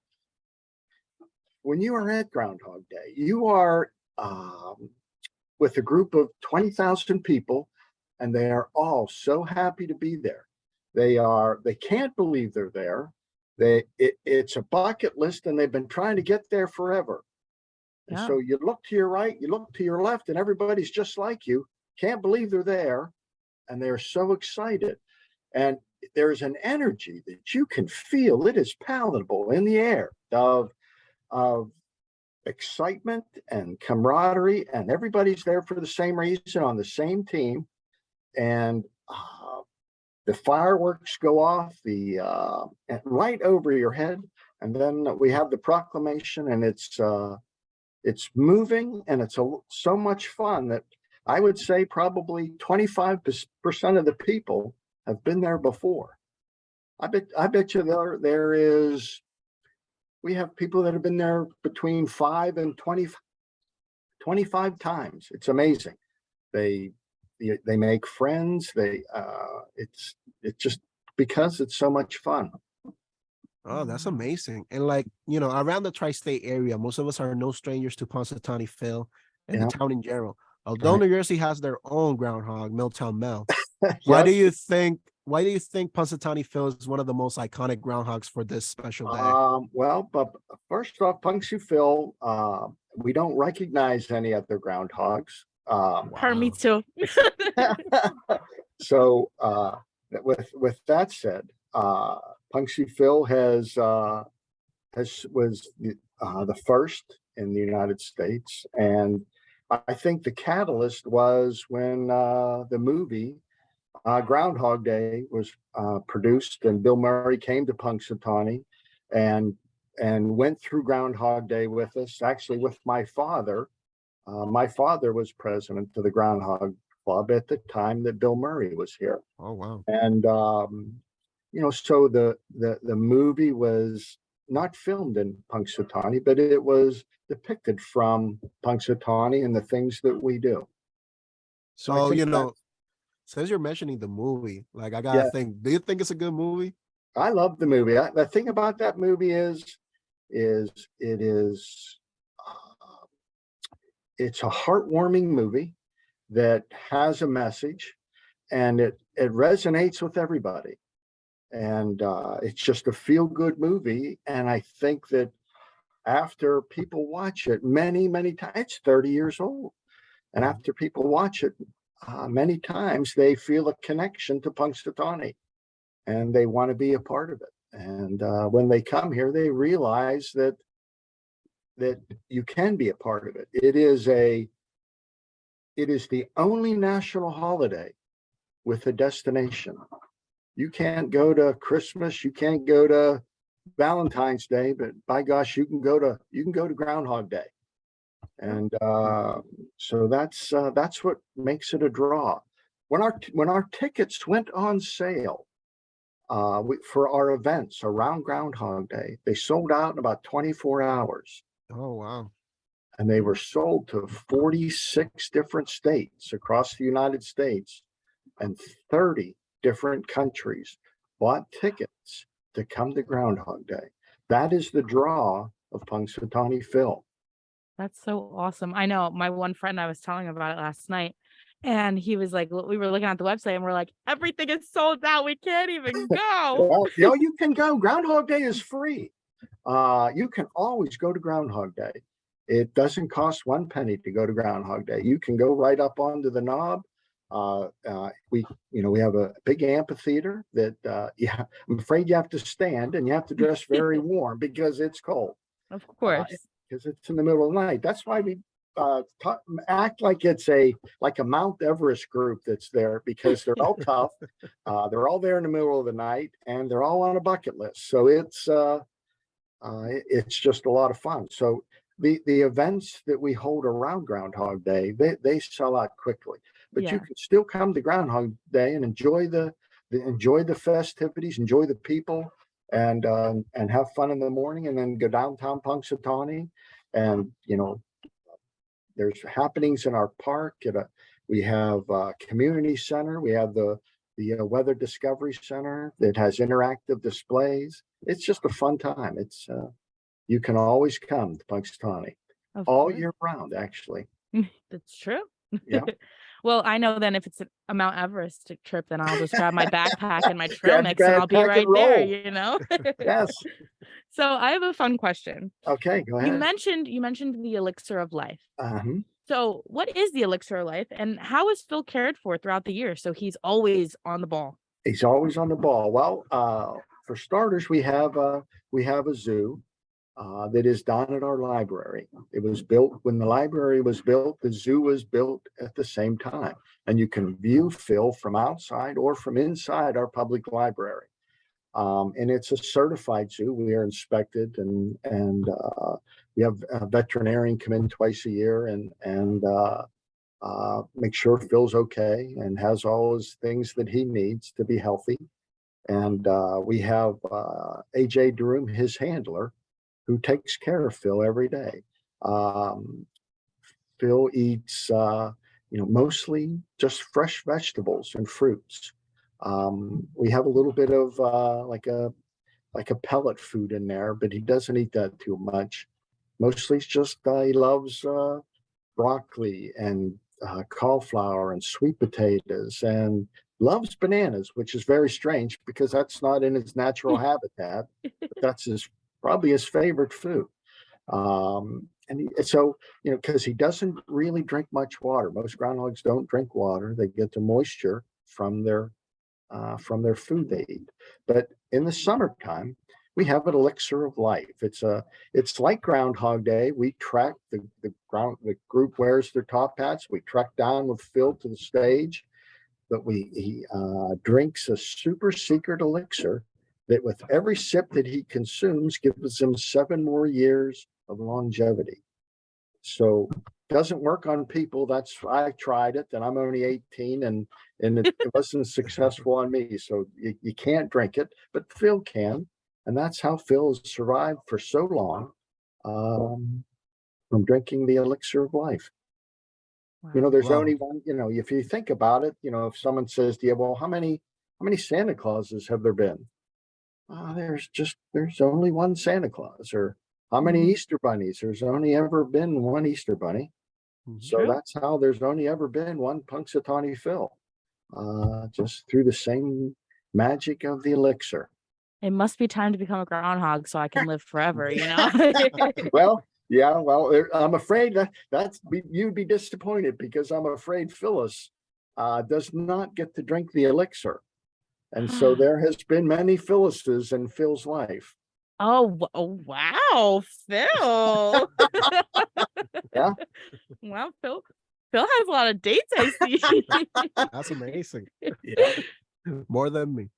at Groundhog Day, you are with a group of 20,000 people, and they are all so happy to be there. They can't believe they're there. It's a bucket list, and they've been trying to get there forever. And so you look to your right, you look to your left, and everybody's just like you. Can't believe they're there, and they're so excited. And there's an energy that you can feel. It is palatable in the air of excitement and camaraderie, and everybody's there for the same reason on the same team. And the fireworks go off right over your head, and then we have the proclamation, and it's moving, and it's so much fun that I would say probably 25% of the people have been there before. I bet you there is. We have people that have been there between 5 and 25 times. It's amazing. They make friends. It's just because it's so much fun. Oh, that's amazing. And around the tri-state area, most of us are no strangers to Punxsutawney, Phil, and the town in general. Although New Jersey has their own groundhog, Milltown Mel, Why do Yes. you think? Why do you think Punxsutawney Phil is one of the most iconic groundhogs for this special day? Well, but first off, Punxsutawney Phil, we don't recognize any other groundhogs. Me too. So with that said, Punxsutawney Phil was the first in the United States, and I think the catalyst was when the movie Groundhog Day was produced, and Bill Murray came to Punxsutawney and went through Groundhog Day with us. Actually, with my father. My father was president of the Groundhog Club at the time that Bill Murray was here. Oh wow! And so the movie was not filmed in Punxsutawney, but it was depicted from Punxsutawney and the things that we do. So I So think since you're mentioning the movie, like I gotta Yeah. think. Do you think it's a good movie? I love the movie. The thing about that movie is it is it's a heartwarming movie that has a message, and it resonates with everybody. And it's just a feel-good movie. And I think that after people watch it many times, it's 30 years old, and after people watch it many times, they feel a connection to Punxsutawney, and they want to be a part of it. And when they come here, they realize that you can be a part of it. It is the only national holiday with a destination. You can't go to Christmas, you can't go to Valentine's Day, but by gosh, you can go to Groundhog Day. And so that's what makes it a draw. When our tickets went on sale for our events around Groundhog Day, they sold out in about 24 hours. Oh wow! And they were sold to 46 different states across the United States, and 30 different countries bought tickets to come to Groundhog Day. That is the draw of Punxsutawney Phil. That's so awesome. I know my one friend, I was telling about it last night, and he was like, we were looking at the website and we're like, everything is sold out. We can't even go. Well, you can go. Groundhog Day is free. You can always go to Groundhog Day. It doesn't cost 1 penny to go to Groundhog Day. You can go right up onto the knob. We have a big amphitheater that I'm afraid you have to stand, and you have to dress very warm because it's cold. Of course. Because it's in the middle of the night. That's why we act like it's like a Mount Everest group that's there, because they're all tough. They're all there in the middle of the night, and they're all on a bucket list. So it's just a lot of fun. So the events that we hold around Groundhog Day, they sell out quickly. But you can still come to Groundhog Day and enjoy the festivities, enjoy the people, and have fun in the morning, and then go downtown Punxsutawney. And there's happenings in our park. We have a community center. We have the Weather Discovery Center that has interactive displays. It's just a fun time. It's you can always come to Punxsutawney all year round, actually. That's true. Yeah. Well, I know then if it's a Mount Everest trip, then I'll just grab my backpack and my trail mix, and I'll be backpack right and there, roll. Yes. So I have a fun question. Okay, go ahead. You mentioned the elixir of life. Uh-huh. So what is the elixir of life, and how is Phil cared for throughout the year so he's always on the ball? He's always on the ball. Well, for starters, we have a zoo that is down at our library. It was built when the library was built. The zoo was built at the same time, and you can view Phil from outside or from inside our public library. And it's a certified zoo. We are inspected, and we have a veterinarian come in twice a year and make sure Phil's okay and has all his things that he needs to be healthy. And we have AJ Durum, his handler, who takes care of Phil every day. Phil eats, mostly just fresh vegetables and fruits. We have a little bit of like a pellet food in there, but he doesn't eat that too much. Mostly it's just he loves broccoli and cauliflower and sweet potatoes and loves bananas, which is very strange because that's not in its natural habitat. But that's probably his favorite food. So, because he doesn't really drink much water. Most groundhogs don't drink water. They get the moisture from their food they eat. But in the summertime, we have an elixir of life. It's like Groundhog Day. We track the group wears their top hats. We trek down with Phil to the stage, but he drinks a super secret elixir that with every sip that he consumes gives him 7 more years of longevity. So doesn't work on people. I tried it and I'm only 18 and it wasn't successful on me. So you can't drink it, but Phil can. And that's how Phil has survived for so long from drinking the elixir of life. Wow. There's Wow. only one, if you think about it, if someone says to you, well, how many Santa Clauses have there been? There's only one Santa Claus. Or how many Easter bunnies? There's only ever been one Easter bunny. So True. that's how there's only ever been one Punxsutawney Phil, just through the same magic of the elixir. It must be time to become a groundhog so I can live forever, Well, yeah, I'm afraid you'd be disappointed because I'm afraid Phyllis does not get to drink the elixir. And so there has been many Phyllises in Phil's life. Oh, wow, Phil. Yeah. Wow, Phil has a lot of dates, I see. That's amazing. Yeah. More than me.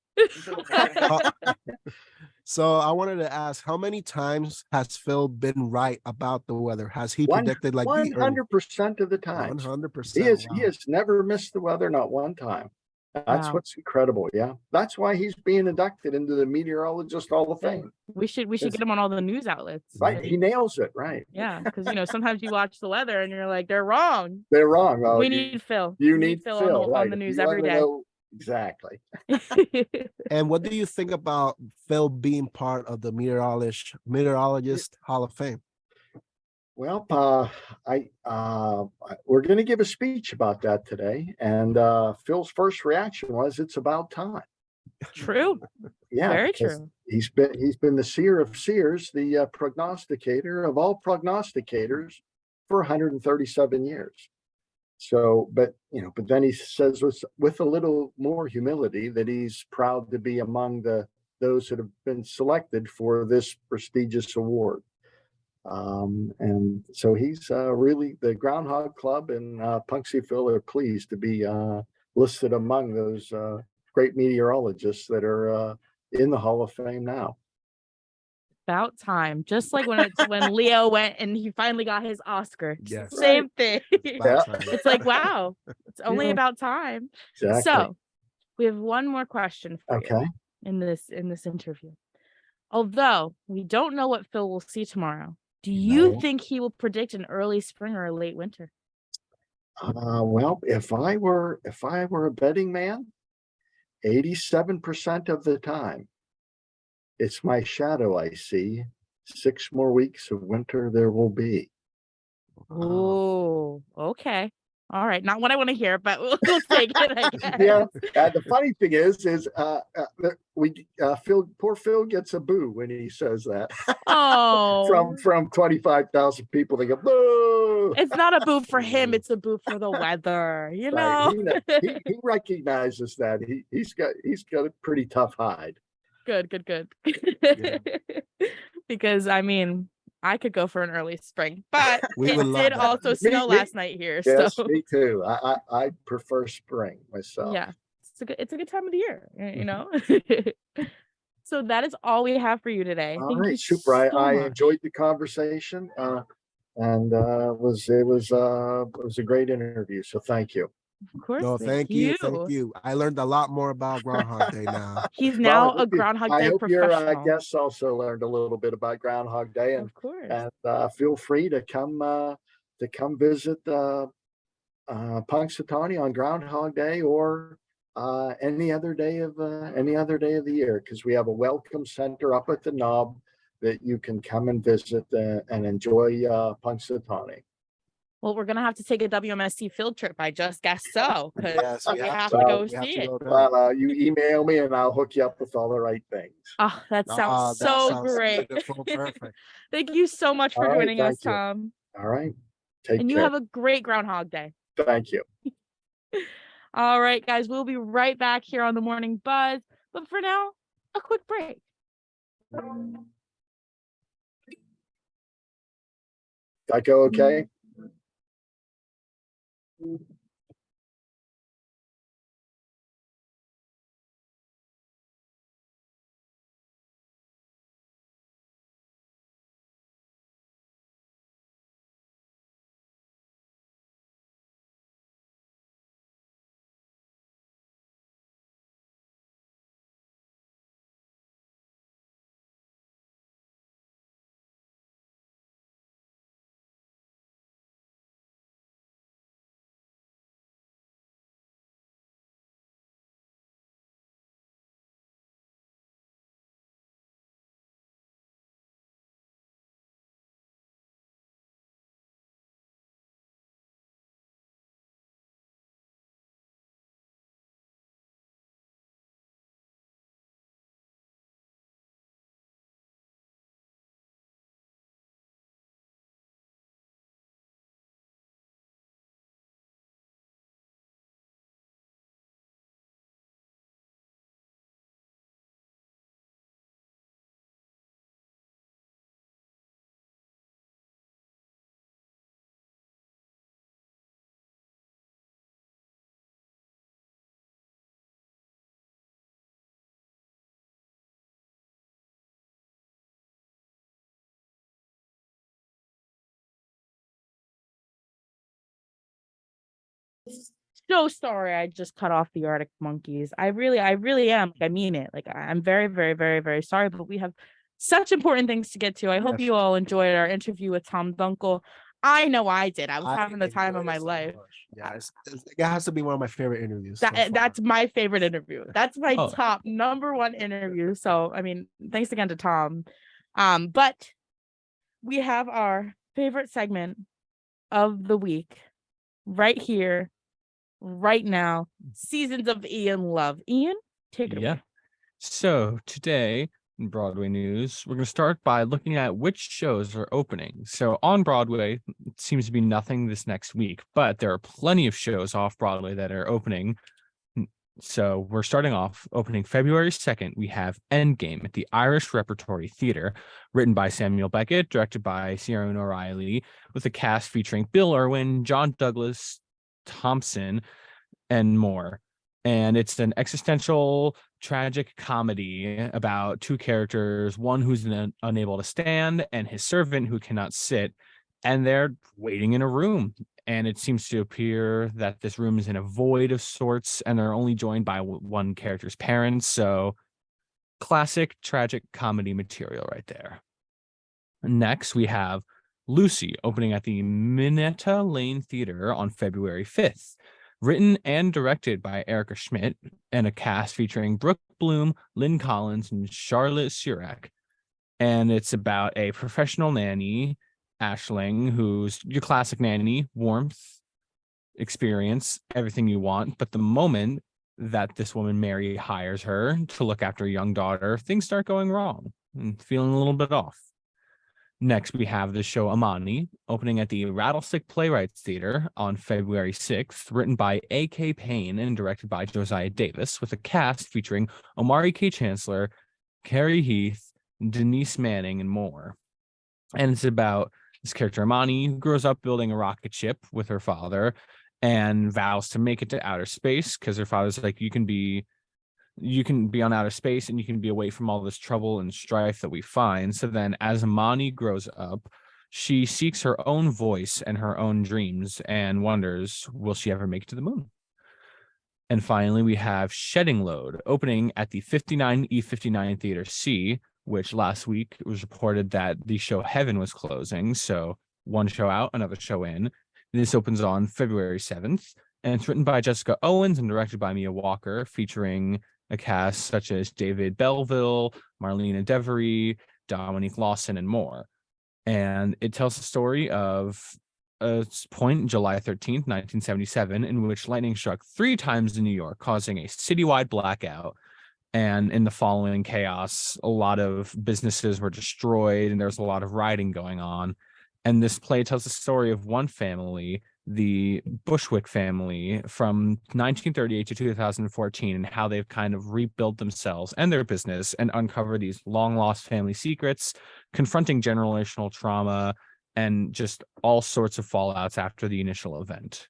So I wanted to ask, how many times has Phil been right about the weather? Has he predicted like 100% of the time? 100%. He has never missed the weather, not one time. That's Wow. what's incredible. Yeah. That's why he's being inducted into the Meteorologist Hall of Fame. We should get him on all the news outlets. Right. He nails it. Right. Yeah, because sometimes you watch the weather and you're like, they're wrong. They're wrong. Well, We need Phil. You We need Phil Phil on the right. news If you every wanna day. know- Exactly. And what do you think about Phil being part of the Meteorologist Hall of Fame? Well, we're going to give a speech about that today, and Phil's first reaction was, "It's about time." True. Yeah, Very because true. He's been the seer of seers, the prognosticator of all prognosticators for 137 years. So, but then he says with a little more humility that he's proud to be among those that have been selected for this prestigious award. And so he's really, the Groundhog Club and Punxsy Phil are pleased to be listed among those great meteorologists that are in the Hall of Fame now. About time. Just like when Leo went and he finally got his Oscar. Yes. Same thing. About time. It's like, wow, it's only Yeah. about time. Exactly. So we have one more question for you Okay. in this interview. Although we don't know what Phil will see tomorrow, do you No. think he will predict an early spring or a late winter? Well, if I were a betting man, 87% of the time, it's my shadow I see. 6 more weeks of winter there will be. Oh, okay. All right. Not what I want to hear, but we'll take it, I guess. Yeah. The funny thing is poor Phil gets a boo when he says that. Oh. from 25,000 people. They go, boo. It's not a boo for him, it's a boo for the weather, Right. He recognizes that. He's got a pretty tough hide. Good. Yeah. Because I could go for an early spring, but We it would love did that. also snow Me- last night here. Yes, So me too. I prefer spring myself. yeah, it's a good time of the year, So that is all we have for you today. All Thank you right, super. so I much. enjoyed the conversation, and it was a great interview. So thank you. Of course. No, thank you. I learned a lot more about Groundhog Day now. He's Well, I now hope a Groundhog I Day hope your professional. guests also learned a little bit about Groundhog Day, Of course. and feel free to come visit Punxsutawney on Groundhog Day or any other day of the year, because we have a welcome center up at the Knob that you can come and visit and enjoy Punxsutawney. Well, we're gonna have to take a WMSC field trip. I just guess so, because Yes, we have to to. go We have see to it. go there. Well, you email me and I'll hook you up with all the right things. Oh, that Ah, sounds that so sounds great. beautiful. Perfect. Thank you so much for All right, joining us, thank you. Tom. All right. Take And you care. have a great Groundhog Day. Thank you. All right, guys, we'll be right back here on the Morning Buzz. But for now, a quick break. That go okay? So sorry, I just cut off the Arctic Monkeys. I really am. I mean it. Like, I'm very, very, very, very sorry, but we have such important things to get to. I hope Yes. you all enjoyed our interview with Tom Dunkel. I know I did. I was having the time of enjoyed my it so life. much. Yeah, it has to be one of my favorite interviews. so That far. that's my favorite interview. That's my Oh. top number one interview. So I mean, thanks again to Tom. But we have our favorite segment of the week right here, right now. Seasons of Ian Love. Ian, take it Yeah. away. So today in Broadway news, we're going to start by looking at which shows are opening. So on Broadway, it seems to be nothing this next week, but there are plenty of shows off Broadway that are opening. So we're starting off opening February 2nd. We have Endgame at the Irish Repertory Theater, written by Samuel Beckett, directed by Ciarán O'Reilly, with a cast featuring Bill Irwin, John Douglas Thompson, and more. And it's an existential tragic comedy about two characters, one who's unable to stand and his servant who cannot sit, and they're waiting in a room. And it seems to appear that this room is in a void of sorts, and they're only joined by one character's parents. So classic tragic comedy material right there. Next, we have Lucy opening at the Minetta Lane Theater on February 5th. Written and directed by Erica Schmidt, and a cast featuring Brooke Bloom, Lynn Collins, and Charlotte Sirac. And it's about a professional nanny, Aisling, who's your classic nanny, warmth, experience, everything you want. But the moment that this woman, Mary, hires her to look after a young daughter, things start going wrong and feeling a little bit off. Next, we have the show Amani, opening at the Rattlestick Playwrights Theater on February 6th, written by A.K. Payne and directed by Josiah Davis, with a cast featuring Omari K. Chancellor, Carrie Heath, Denise Manning, and more. And it's about this character, Amani, who grows up building a rocket ship with her father and vows to make it to outer space because her father's like, you can be on outer space and you can be away from all this trouble and strife that we find. So then as Amani grows up, she seeks her own voice and her own dreams and wonders, will she ever make it to the moon? And finally, we have Shedding Load opening at the 59E59 Theater C, which last week it was reported that the show Heaven was closing. So one show out, another show in. This opens on February 7th, and it's written by Jessica Owens and directed by Mia Walker, featuring a cast such as David Belleville, Marlena Devery, Dominique Lawson, and more. And it tells the story of point, July 13th, 1977, in which lightning struck 3 times in New York, causing a citywide blackout. And in the following chaos, a lot of businesses were destroyed and there's a lot of rioting going on. And this play tells the story of one family, the Bushwick family, from 1938 to 2014, and how they've kind of rebuilt themselves and their business and uncover these long lost family secrets, confronting generational trauma and just all sorts of fallouts after the initial event.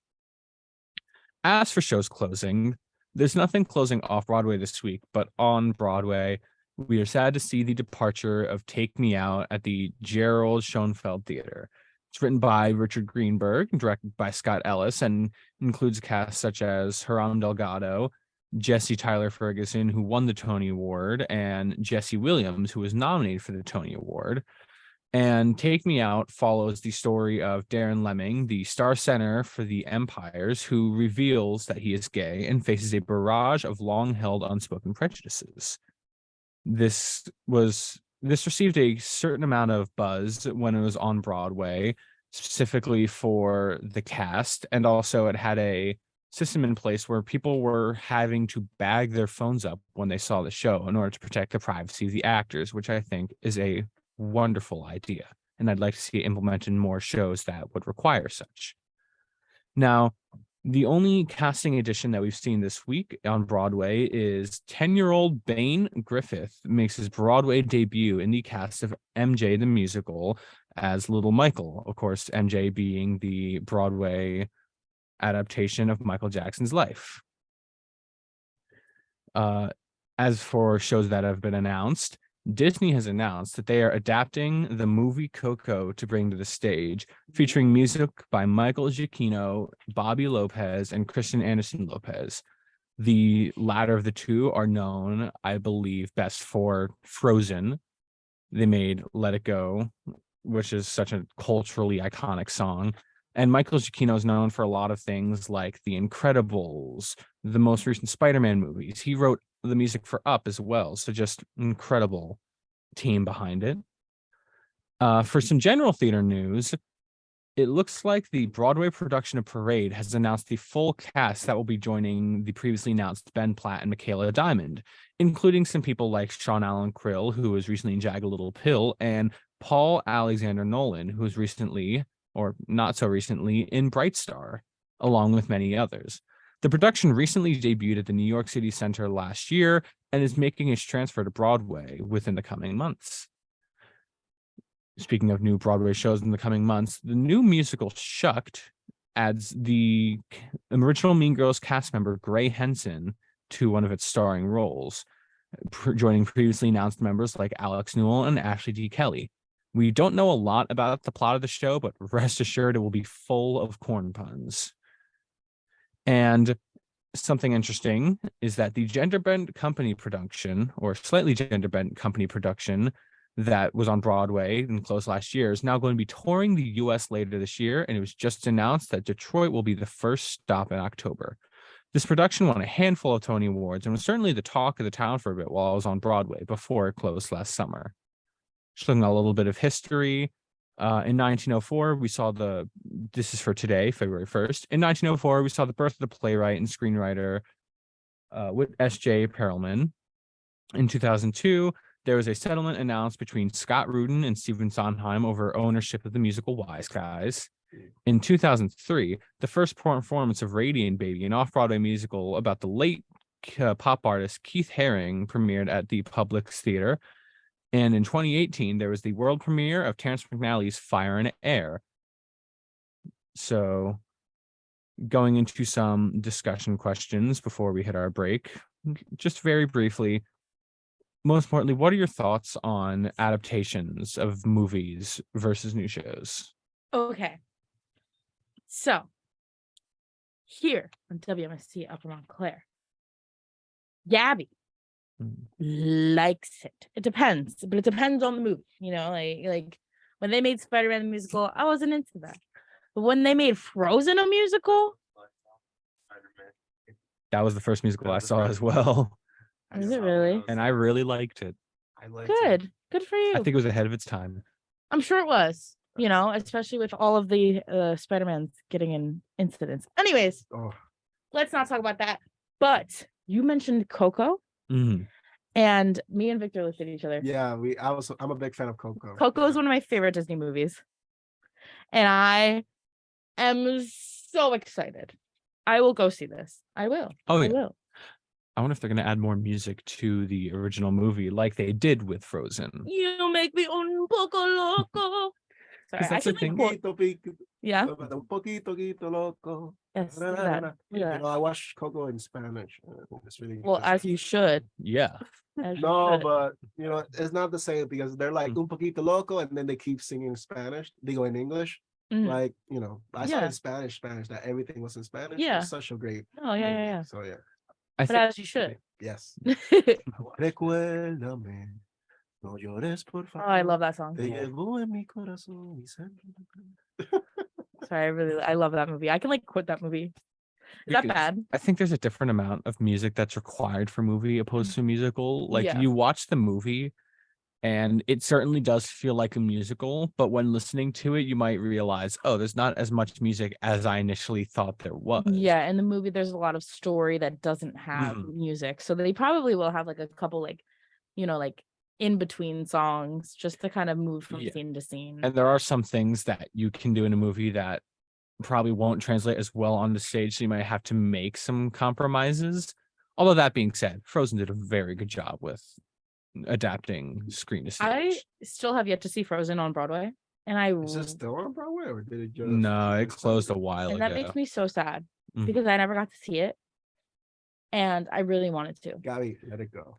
As for shows closing, there's nothing closing off Broadway this week, but on Broadway, we are sad to see the departure of Take Me Out at the Gerald Schoenfeld Theater. It's written by Richard Greenberg, directed by Scott Ellis, and includes casts such as Hiram Delgado, Jesse Tyler Ferguson, who won the Tony Award, and Jesse Williams, who was nominated for the Tony Award. And Take Me Out follows the story of Darren Lemming, the star center for the Empires, who reveals that he is gay and faces a barrage of long-held unspoken prejudices. This received a certain amount of buzz when it was on Broadway, specifically for the cast, and also it had a system in place where people were having to bag their phones up when they saw the show in order to protect the privacy of the actors, which I think is a wonderful idea, and I'd like to see it implemented in more shows that would require such. Now, the only casting addition that we've seen this week on Broadway is 10-year-old Bain Griffith makes his Broadway debut in the cast of MJ the Musical as Little Michael, of course, MJ being the Broadway adaptation of Michael Jackson's life. As for shows that have been announced, Disney has announced that they are adapting the movie Coco to bring to the stage, featuring music by Michael Giacchino, Bobby Lopez, and Christian Anderson Lopez. The latter of the two are known, I believe, best for Frozen. They made Let It Go, which is such a culturally iconic song. And Michael Giacchino is known for a lot of things like The Incredibles, the most recent Spider-Man movies. He wrote the music for Up as well, so just incredible team behind it. For some general theater news, it looks like the Broadway production of Parade has announced the full cast that will be joining the previously announced Ben Platt and Michaela Diamond, including some people like Sean Allen Krill, who was recently in Jagged Little Pill, and Paul Alexander Nolan, who was recently, or not so recently, in Bright Star, along with many others. The production recently debuted at the New York City Center last year and is making its transfer to Broadway within the coming months. Speaking of new Broadway shows in the coming months, the new musical Shucked adds the original Mean Girls cast member Gray Henson to one of its starring roles, joining previously announced members like Alex Newell and Ashley D. Kelly. We don't know a lot about the plot of the show, but rest assured it will be full of corn puns. And something interesting is that the gender-bent company production, or slightly gender-bent company production, that was on Broadway and closed last year is now going to be touring the U.S. later this year, and it was just announced that Detroit will be the first stop in October. This production won a handful of Tony Awards and was certainly the talk of the town for a bit while I was on Broadway before it closed last summer. Just looking at a little bit of history. In 1904, we saw this is for today, February 1st. In 1904, we saw the birth of the playwright and screenwriter S.J. Perelman. In 2002, there was a settlement announced between Scott Rudin and Stephen Sondheim over ownership of the musical Wise Guys. In 2003, the first performance of Radiant Baby, an off-Broadway musical about the late pop artist Keith Haring, premiered at the Public Theater. And in 2018, there was the world premiere of Terrence McNally's Fire and Air. So going into some discussion questions before we hit our break, just very briefly, most importantly, what are your thoughts on adaptations of movies versus new shows? Okay. So here on WMSC Upper Montclair, Gabi likes it. It depends, but it depends on the movie. You know, like when they made Spider-Man the musical, I wasn't into that. But when they made Frozen a musical, that was the first musical I saw as well. Is it really? And I really liked it. Good for you. I think it was ahead of its time. I'm sure it was. you know, especially with all of the Spider-Mans getting in incidents. Anyways, Oh, let's not talk about that. But you mentioned Coco, Mhm. and me and Victor looked at each other. yeah. I'm a big fan of Coco. Coco is one of my favorite Disney movies, and I am so excited. I will go see this. I will. Oh, I yeah. will. I wonder if they're going to add more music to the original movie like they did with Frozen. You make me un poco loco. Sorry, I that's the should thing. like yeah. Un poquito loco. Yes, Na, na, do na, that. na. Do You that. know, I watched Coco in Spanish. It's really Well, as interesting. you should. Yeah. As you No, should. but you know, it's not the same because they're like Mm. un poquito loco, and then they keep singing in Spanish. They go in English. Mhm. Like, you know, I saw Yeah. in Spanish that everything was in Spanish. Yeah. It's such a great Oh yeah, movie. yeah, So yeah. I But think as you should. Yes. Oh, Recuérdame, no llores, por favor. I love that song. Te llevo en mi corazón y siempre. Sorry, I love that movie. I can like quote that movie. Is that because bad? I think there's a different amount of music that's required for movie opposed to musical. Like Yeah. you watch the movie and it certainly does feel like a musical, but when listening to it, you might realize, oh, there's not as much music as I initially thought there was. Yeah, in the movie there's a lot of story that doesn't have Mhm. music. So they probably will have like a couple like, you know, like in between songs just to kind of move from Yeah. scene to scene. And there are some things that you can do in a movie that probably won't translate as well on the stage, so you might have to make some compromises. Although that being said, Frozen did a very good job with adapting screen to I stage. still have yet to see Frozen on Broadway. And Is it still on Broadway or did it just? No, it closed a while and ago. that makes me so sad Mhm. because I never got to see it. And I really wanted to. Gabi, let it go.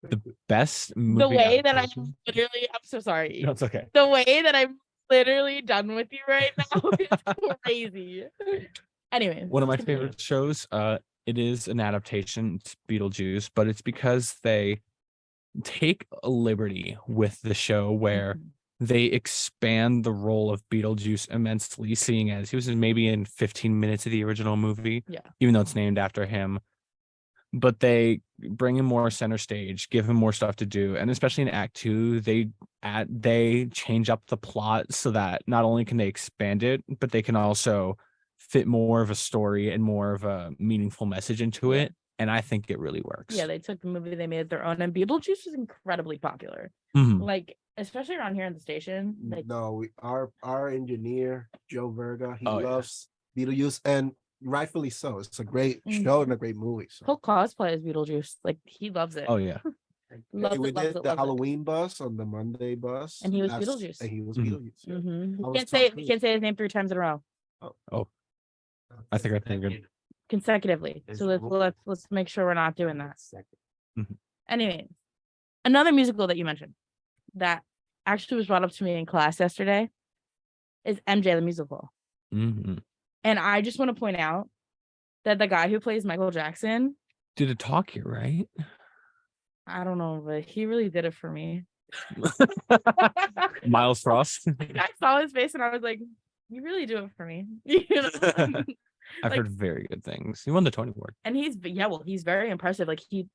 The best movie. The way that I'm adaptation- literally, I'm so sorry. No, it's okay. The way that I'm literally done with you right now is crazy. Anyway, One of my continue. favorite shows. It is an adaptation. It's Beetlejuice, but it's because they take a liberty with the show where Mhm. they expand the role of Beetlejuice immensely, seeing as he was maybe in 15 minutes of the original movie, Yeah. even though it's named after him. But they bring him more center stage, give him more stuff to do, and especially in Act 2, they change up the plot so that not only can they expand it, but they can also fit more of a story and more of a meaningful message into Yeah. it. And I think it really works. Yeah, they took the movie, they made it their own, and Beetlejuice was incredibly popular. Mhm. Like, especially around here in the station. Like, No, our engineer Joe Verga, he Oh, yeah. loves Beetlejuice, and rightfully so. It's a great Mhm. show and a great movie. So. he'll cosplay as Beetlejuice. Like, he loves it. Oh yeah. Loves we it, loves did it, the loves it. Halloween bus on the Monday bus, And he was Beetlejuice. And he was Mhm. Beetlejuice. Yeah. Mhm. I You was can't say Tom you can't say his name 3 times in a row I think I figured. consecutively. So let's make sure we're not doing that. Mhm. Anyways, another musical that you mentioned that actually was brought up to me in class yesterday is MJ the musical. Mhm. And I just want to point out that the guy who plays Michael Jackson, Did it talk here, right? I don't know, but he really did it for me. Miles Frost. Like, I saw his face and I was like, you really do it for me. You know? I've Like- heard very good things. He won the Tony Award. And he's very impressive. Like he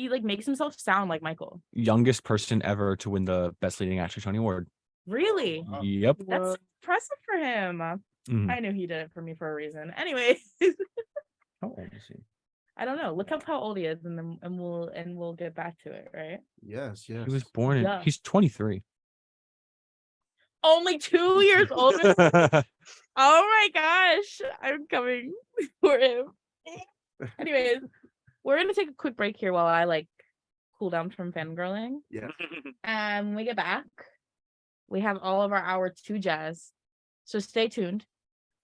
like makes himself sound like Michael. Youngest person ever to win the Best Leading Actor Tony Award. Really? Yep. That's impressive for him. Mhm. I knew he did it for me for a reason. Anyway, How old is he? I don't know. Look up how old he is, and then we'll get back to it. Right? Yes, yes. He was born in. Yeah. He's 23. Only 2 years older. Oh my gosh, I'm coming for him. Anyways, we're gonna take a quick break here while I like cool down from fangirling. Yeah. And when we get back, we have all of our hour 2 jazz. So stay tuned.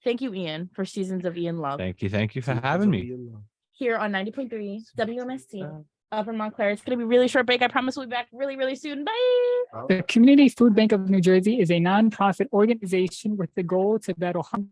Thank you, Ian, for Seasons of Ian Love Thank you for Seasons having of me. Ian Love. here on 90.3 WMST up in Montclair. It's gonna be a really short break. I promise we'll be back really, really soon. Bye. The Community Food Bank of New Jersey is a nonprofit organization with the goal to battle hunger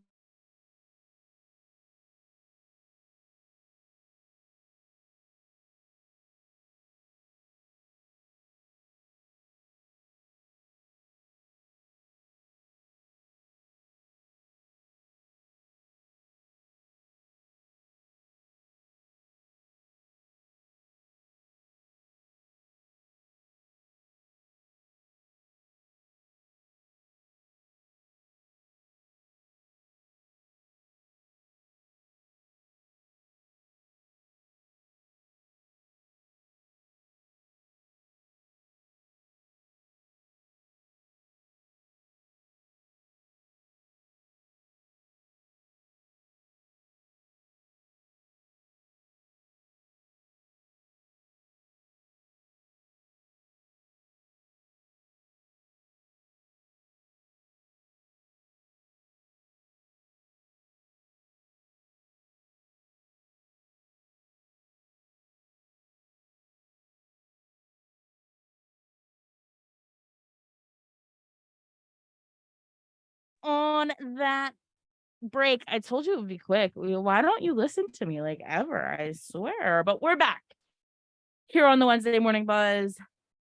on that break, I told you it would be quick. Why don't you listen to me like ever? I swear. But we're back here on the Wednesday Morning Buzz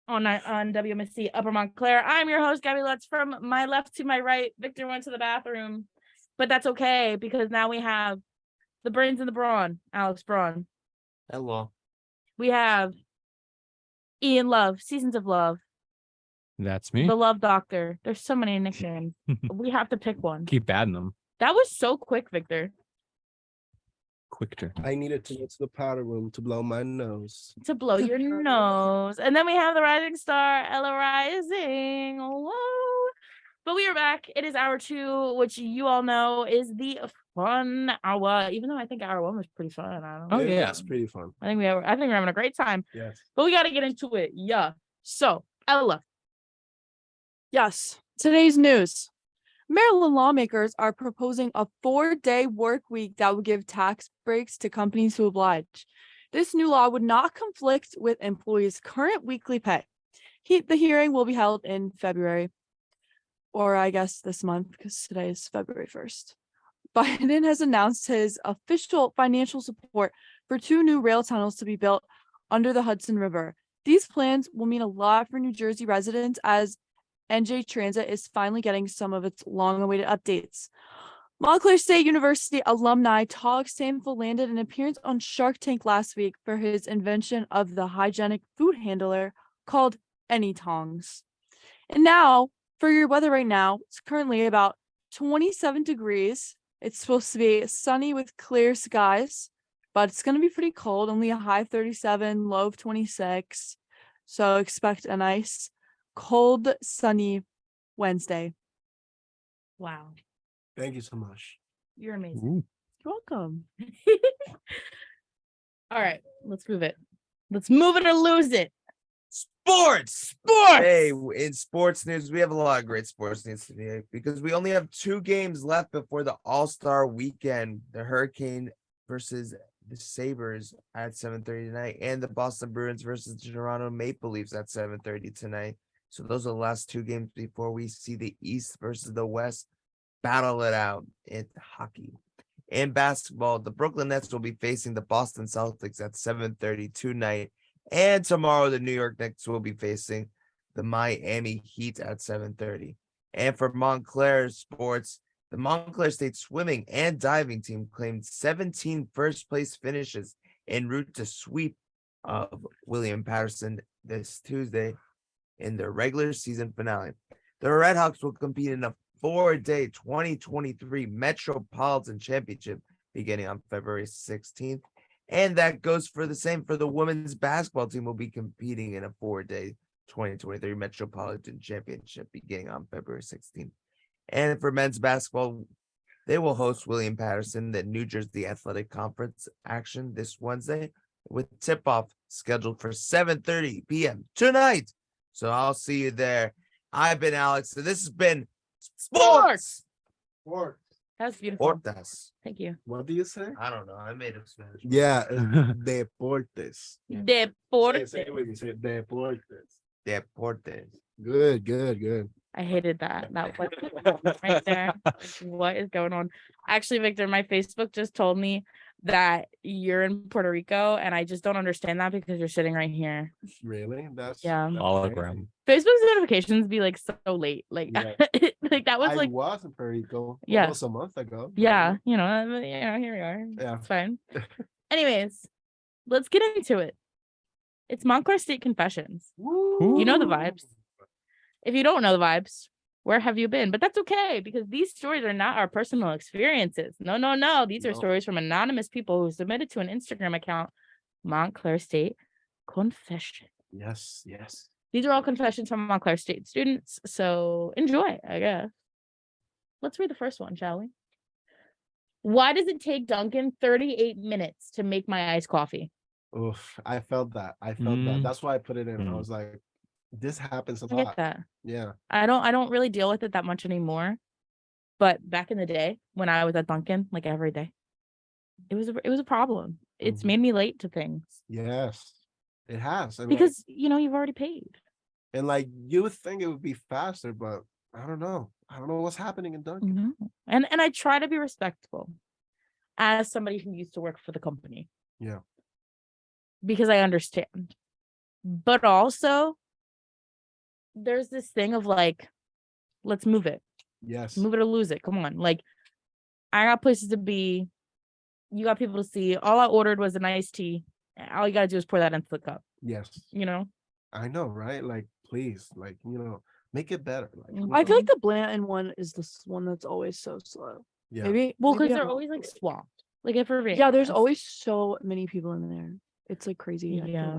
on WMSC Upper Montclair. I'm your host, Gabi Lutz. From my left to my right, Victor went to the bathroom, but that's okay because now we have the brains and the brawn, Alex Braun. Hello. We have Ian Love, Seasons of Love, That's me. the Love Doctor. There's so many nicknames. We have to pick one. Keep adding them. That was so quick, Victor. Quicker. I needed to go to the powder room to blow my nose. To blow your nose. And then we have the rising star, Ella Rising. Whoa. But we are back. It is hour 2, which you all know is the fun hour. Even though I think hour 1 was pretty fun. I don't know. Oh, yeah. It's pretty fun. I think we're having a great time. Yes. But we got to get into it. Yeah. So, Ella. Yes. Today's news. Maryland lawmakers are proposing a 4-day work week that would give tax breaks to companies who oblige. This new law would not conflict with employees' current weekly pay. The hearing will be held in February, or I guess this month, because today is February 1st. Biden has announced his official financial support for 2 new rail tunnels to be built under the Hudson River. These plans will mean a lot for New Jersey residents as NJ Transit is finally getting some of its long-awaited updates. Montclair State University alumni Tog Samfel landed an appearance on Shark Tank last week for his invention of the hygienic food handler called Any Tongs. And now, for your weather right now, it's currently about 27 degrees. It's supposed to be sunny with clear skies, but it's going to be pretty cold, only a high of 37, low of 26. So expect a nice cold, sunny Wednesday. Wow. Thank you so much. You're amazing. Ooh. You're welcome. All right. Let's move it. Let's move it or lose it. Sports. Sports. Hey, in sports news, we have a lot of great sports news today because we only have 2 games left before the All-Star weekend. The Hurricane versus the Sabres at 7:30 tonight, and the Boston Bruins versus the Toronto Maple Leafs at 7:30 tonight. So those are the last 2 games before we see the East versus the West battle it out in hockey. In basketball, the Brooklyn Nets will be facing the Boston Celtics at 7:30 tonight. And tomorrow, the New York Knicks will be facing the Miami Heat at 7:30. And for Montclair sports, the Montclair State swimming and diving team claimed 17 first-place finishes en route to sweep of William Patterson this Tuesday in the regular season finale. The Redhawks will compete in a 4-day 2023 Metropolitan Championship beginning on February 16th. And that goes for the same for the women's basketball team will be competing in a 4-day 2023 Metropolitan Championship beginning on February 16th. And for men's basketball, they will host William Patterson, the New Jersey Athletic Conference action this Wednesday with tip-off scheduled for 7:30 p.m. tonight. So I'll see you there. I've been Alex, and this has been Sports. Sports. That was beautiful. Sportas. Thank you. What do you say? I don't know. I made up Spanish. Yeah, deportes. Deportes. Say it with me. Say deportes. Deportes. Good. I hated that. That was right there. Like, what is going on? Actually, Victor, my Facebook just told me that you're in Puerto Rico, and I just don't understand that because you're sitting right here. Really? That's Yeah. Hologram. Facebook's notifications be like so late. Like, Yeah. like that was I like, was in Puerto Rico Yeah. almost a month ago. yeah, here we are. Yeah. It's fine. Anyways, let's get into it. It's Montclair State Confessions. You know the vibes. If you don't know the vibes, where have you been? But that's okay because these stories are not our personal experiences. No. These are No. stories from anonymous people who submitted to an Instagram account, Montclair State Confession. Yes. These are all confessions from Montclair State students. So enjoy, I guess. Let's read the first one, shall we? Why does it take Duncan 38 minutes to make my iced coffee? Oof. I felt that. That's why I put it in. I was like, this happens a I get lot. that. Yeah. I don't really deal with it that much anymore. But back in the day when I was at Duncan, like every day, it was a problem. It's Mhm. made me late to things Yes. It has. And because you've already paid. and like you would think it would be faster, but I don't know. I don't know what's happening in Dunkel. Mhm. And I try to be respectful as somebody who used to work for the company. Yeah. Because I understand. But also, there's this thing of like, let's move it. Yes. Move it or lose it. Come on. Like, I got places to be. You got people to see. All I ordered was an iced tea. All you gotta do is pour that into the cup. Yes. You know? I know, right? Like, please, like, make it better. Like, Mhm. I feel like the Blanton one is this one that's always so slow. yeah. Maybe Well, maybe because I'm they're wrong. always like swamped. Like if we're Yeah, there's honest. always so many people in there. It's like crazy. I feel Yeah.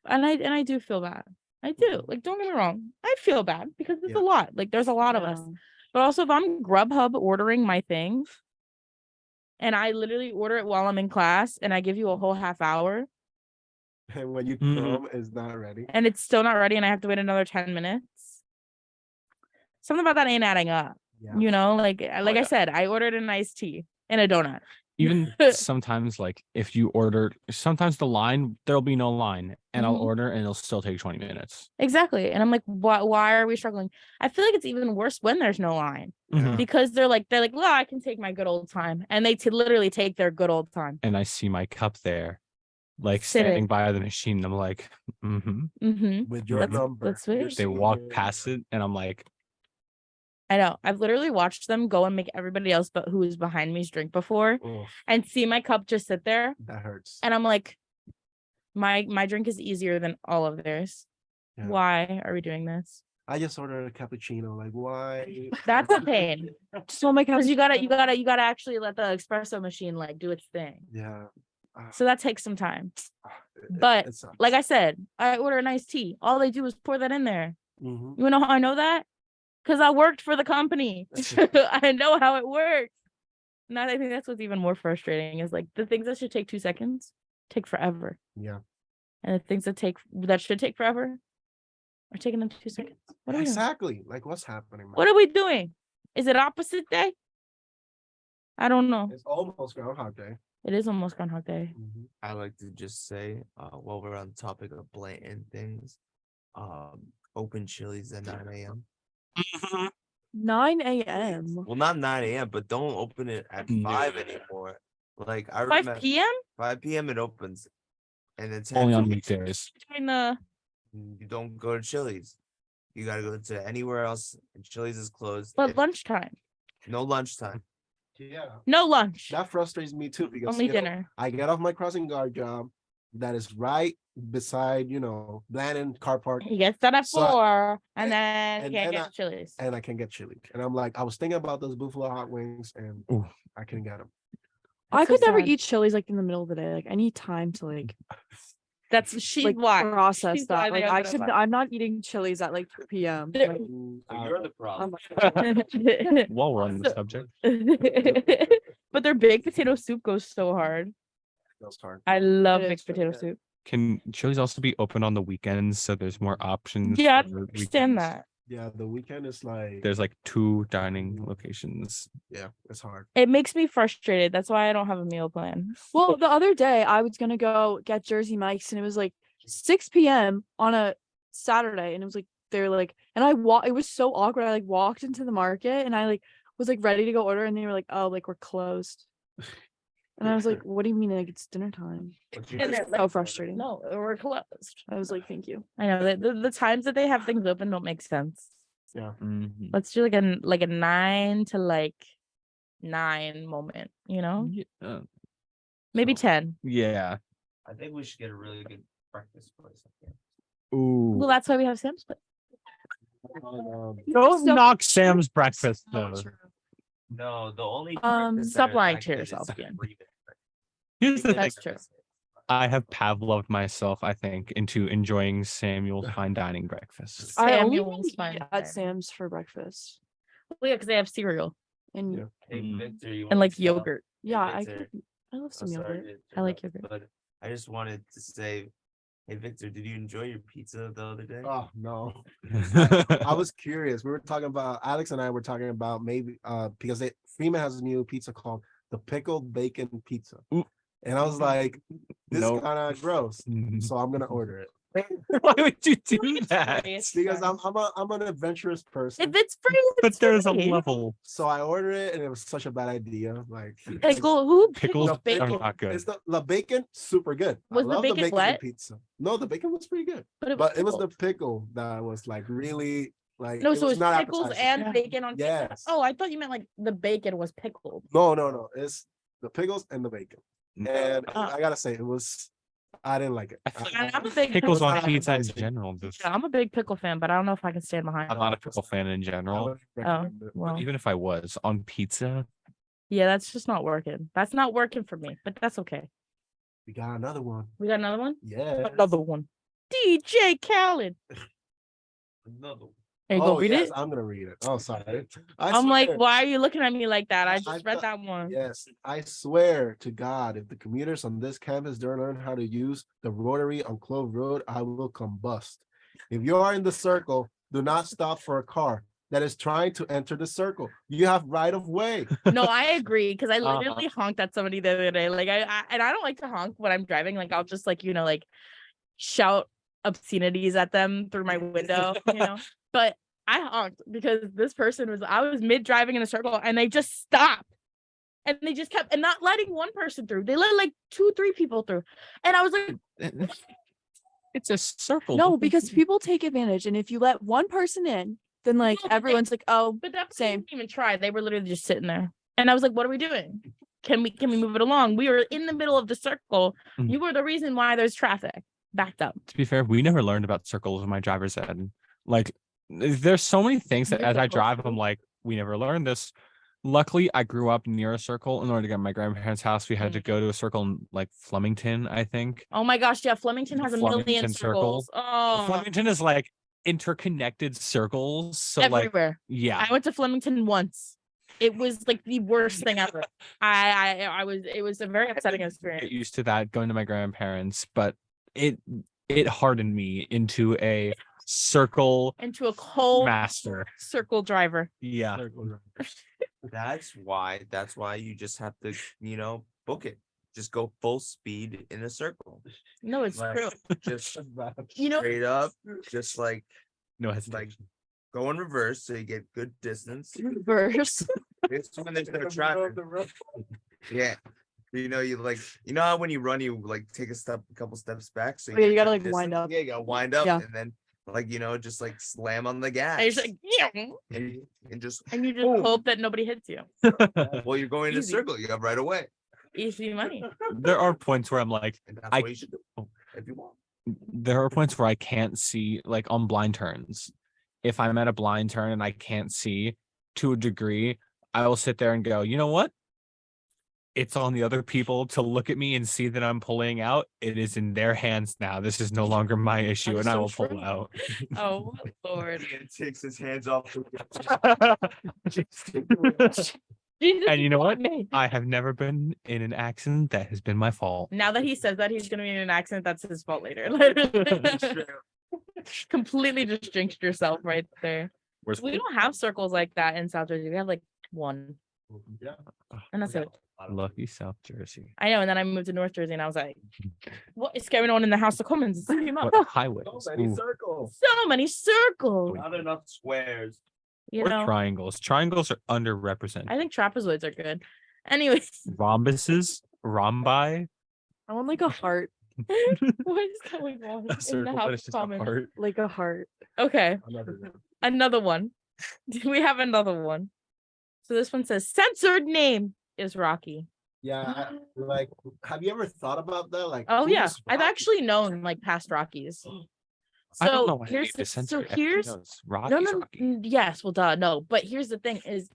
bad. And I do feel bad. I do. Like, don't get me wrong. I feel bad because it's Yeah. a lot. Like, there's a lot of us. Yeah. But also, if I'm Grubhub ordering my things, and I literally order it while I'm in class, and I give you a whole half hour, And when you Mhm. come, it's not ready. and it's still not ready, and I have to wait another 10 minutes, something about that ain't adding up. Yeah. You know, like I yeah. said, I ordered an iced tea and a donut. Even sometimes, like if you order, sometimes the line, there'll be no line, and I'll Mhm. order and it'll still take 20 minutes. Exactly. And I'm like, why are we struggling? I feel like it's even worse when there's no line. Mhm. Because they're like, well, I can take my good old time. And they literally take their good old time. And I see my cup there, like Sitting. standing by the machine. I'm like, mm-hmm. Mm-hmm. With your That's- number. that's sweet. your They walk senior past number. it, and I'm like, I know. I've literally watched them go and make everybody else but who is behind me's drink before Oh, and see my cup just sit there. that hurts. And I'm like, my drink is easier than all of theirs. Yeah. Why are we doing this? I just ordered a cappuccino. Like, why? That's a pain. So my Because you gotta actually let the espresso machine like do its thing. Yeah. So that takes some time. It- But it sucks. like I said, I order a nice tea. All they do is pour that in there. Mhm. You know how I know that? Because I worked for the company. I know how it works. And I think that's what's even more frustrating is like the things that should take 2 seconds take forever. Yeah. And the things that should take forever are taking them 2 seconds. What are we doing? Exactly. Like, what's happening? man? What are we doing? Is it opposite day? I don't know. It's almost Groundhog Day. It is almost Groundhog Day. I like to just say, while we're on the topic of blatant things, open Chili's at 9 a.m. 9 a.m. Well, not 9 a.m., but don't open it at 5 anymore. Like I 5 remember p.m. 5 p.m. it opens, and then 10 only on p.m. weekdays. Between the you don't go to Chili's. You gotta go to anywhere else, and Chili's is closed. but and lunchtime. no lunchtime. Yeah. No lunch. That frustrates me too because Only dinner. I get off my crossing guard job that is right beside, Blandon car park, He gets done at So- 4 and then and can't then get to Chili's. and I can get chili. And I'm like, I was thinking about those Buffalo hot wings and Ooh. I couldn't get them. I so could never sad. eat Chili's like in the middle of the day. Like I need time to like That's she's like why. process She's why that. they Like open at 5. I'm not eating Chili's at like 2 p.m. There- Like, You're the problem. While we're on the So- subject, But their baked potato soup goes so hard. That's hard. I love It baked is really potato good. soup. can Chili's also be open on the weekends so there's more options? Yeah, I for understand weekends? that. Yeah, the weekend is like, There's like 2 dining locations. yeah, it's hard. It makes me frustrated. That's why I don't have a meal plan. well, the other day I was gonna go get Jersey Mike's and it was like 6 p.m. on a Saturday and it was like they're like and it was so awkward. I like walked into the market and I like was like ready to go order and they were like, oh, like we're closed. And I was like, what do you mean? Like it's dinner time. And they're So frustrating. No, we're closed. I was like, thank you. I know that the times that they have things open don't make sense. Mhm. Let's do like a 9 to like 9 moment, Yeah. maybe So- 10. Yeah. I think we should get a really good breakfast place. Ooh. Well, that's why we have Sam's Club. Don't So- knock Sam's breakfast though. No, the only Stop lying to yourself again. Here's the thing. That's true. I have Pavloved myself, I think, into enjoying Samuel's fine dining breakfast. I only Samuel's really fine eat dining. at Sam's for breakfast. Well, yeah, because they have cereal And Yeah. Hey, Mm. Victor, you and wanna like tell- yogurt. yeah, Hey, I Victor, could I love I'm some sorry yogurt. to I like interrupt, yogurt. But I just wanted to say, hey Victor, did you enjoy your pizza the other day? Oh no. I was curious. We were talking about Alex and I were talking about maybe because Freeman has a new pizza called the pickled bacon pizza. Ooh. And I was like, this No. is kind of gross. Mhm. So I'm gonna order it. Why would you do that? Because I'm an adventurous person. If it's free, But it's there's a free. level. So I ordered it and it was such a bad idea. Like Pickle, who Pickles pickled are bacon? not good. it's the bacon super good. Was I the love bacon bacon wet? pizza. No, the bacon was pretty good. But But it was the pickled. pickle that was like really like No, it so was it's not pickles appetizing. and bacon on pizza? Yes. Oh, I thought you meant like the bacon was pickled. No. It's the pickles and the bacon. And Oh. I gotta say, I didn't like it. I feel I'm a big Pickles pickle on fan. pizza in general. Just, Yeah, I'm a big pickle fan, but I don't know if I can stand behind. I'm not a pickle fan in I general. wouldn't recommend it. Well, Even if I was on pizza, yeah, that's just not working. That's not working for me, but that's okay. We got another one. We got another one? Yeah. Another one. DJ Khaled. Another one. Are you gonna read yes, it? I'm gonna read it. Oh, sorry. I'm like, swear. why are you looking at me like that? I I just read thought- that one. Yes, I swear to God, if the commuters on this campus don't learn how to use the rotary on Clove Road, I will combust. If you are in the circle, do not stop for a car that is trying to enter the circle. You have right of way. No, I agree because I Uh-huh. literally honked at somebody the other day. Like I don't like to honk when I'm driving. Like I'll just like like shout obscenities at them through my window, But I honked because this person I was mid driving in a circle and they just stopped. And they just kept and not letting one person through. They let like 2-3 people through. And I was like, it's a circle. No, because people take advantage, and if you let one person in, then like No, but they- everyone's like, oh, but that person Same. didn't even try. They were literally just sitting there. And I was like, what are we doing? Can we move it along? We were in the middle of the circle. Mhm. You were the reason why there's traffic backed up. To be fair, we never learned about circles in my driver's ed. Like, there's so many things that You're as I supposed drive, to. I'm like, we never learned this. Luckily, I grew up near a circle. In order to get to my grandparents' house, we had to go to a circle in like Flemington, I think. Oh my gosh, yeah, Flemington has a million Flemington Circle. circles. Oh, Flemington is like interconnected circles. So like, everywhere. yeah, I went to Flemington once. It was like the worst thing ever. It was a very upsetting get experience. used to that going to my grandparents, but it hardened me into a circle Into a cold master. circle driver. Yeah. That's why you just have to, book it. Just go full speed in a circle. No, it's Like, true. Just You know, straight up, just like No hesitation. go in reverse so you get good distance. reverse. It's when there's no traffic. Yeah. You know how when you run, you like take a couple steps back. So Oh, yeah, you get gotta, good like, wind distance. up. Yeah, you gotta wind up Yeah. and then just like slam on the gas. and you're just like, yeah. and just And you just Boom. hope that nobody hits you. well, you're going in a Easy. circle, you got right away. Easy money. There are points where I'm like, And that's I- what you should do if you want. there are points where I can't see, like on blind turns. If I'm at a blind turn and I can't see to a degree, I will sit there and go, you know what? It's on the other people to look at me and see that I'm pulling out. It is in their hands now. This is no longer my issue, That's and I so will pull true. out. Oh Lord. Ian takes his hands off. Jesus, And you know what? me. I have never been in an accident that has been my fault. Now that he says that he's gonna be in an accident, that's his fault later. Completely just jinxed yourself right there. Where's We don't have circles like that in South Jersey. We have like one, Yeah. and that's it. lucky South Jersey? I know. And then I moved to North Jersey, and I was like, "What is going on in the House of Commons?" It's came up. What highways? So many Ooh, circles. So many circles. Not enough squares. You or know, triangles. Triangles are underrepresented. I think trapezoids are good. Anyway, Rhombuses, rhombi, I want like a heart, what is going on a in the circle that House is of just a Commons? heart. like a heart. Okay, Another one. another one. We have another one. So this one says censored name is Rocky. Yeah, like, have you ever thought about that? Like, Oh who yeah, is I've Rocky? actually known like past Rockies. I don't know So why they here's need to the, censor so it. Everybody here's knows Rocky's no, Rocky. yes, well duh, no, but here's the thing is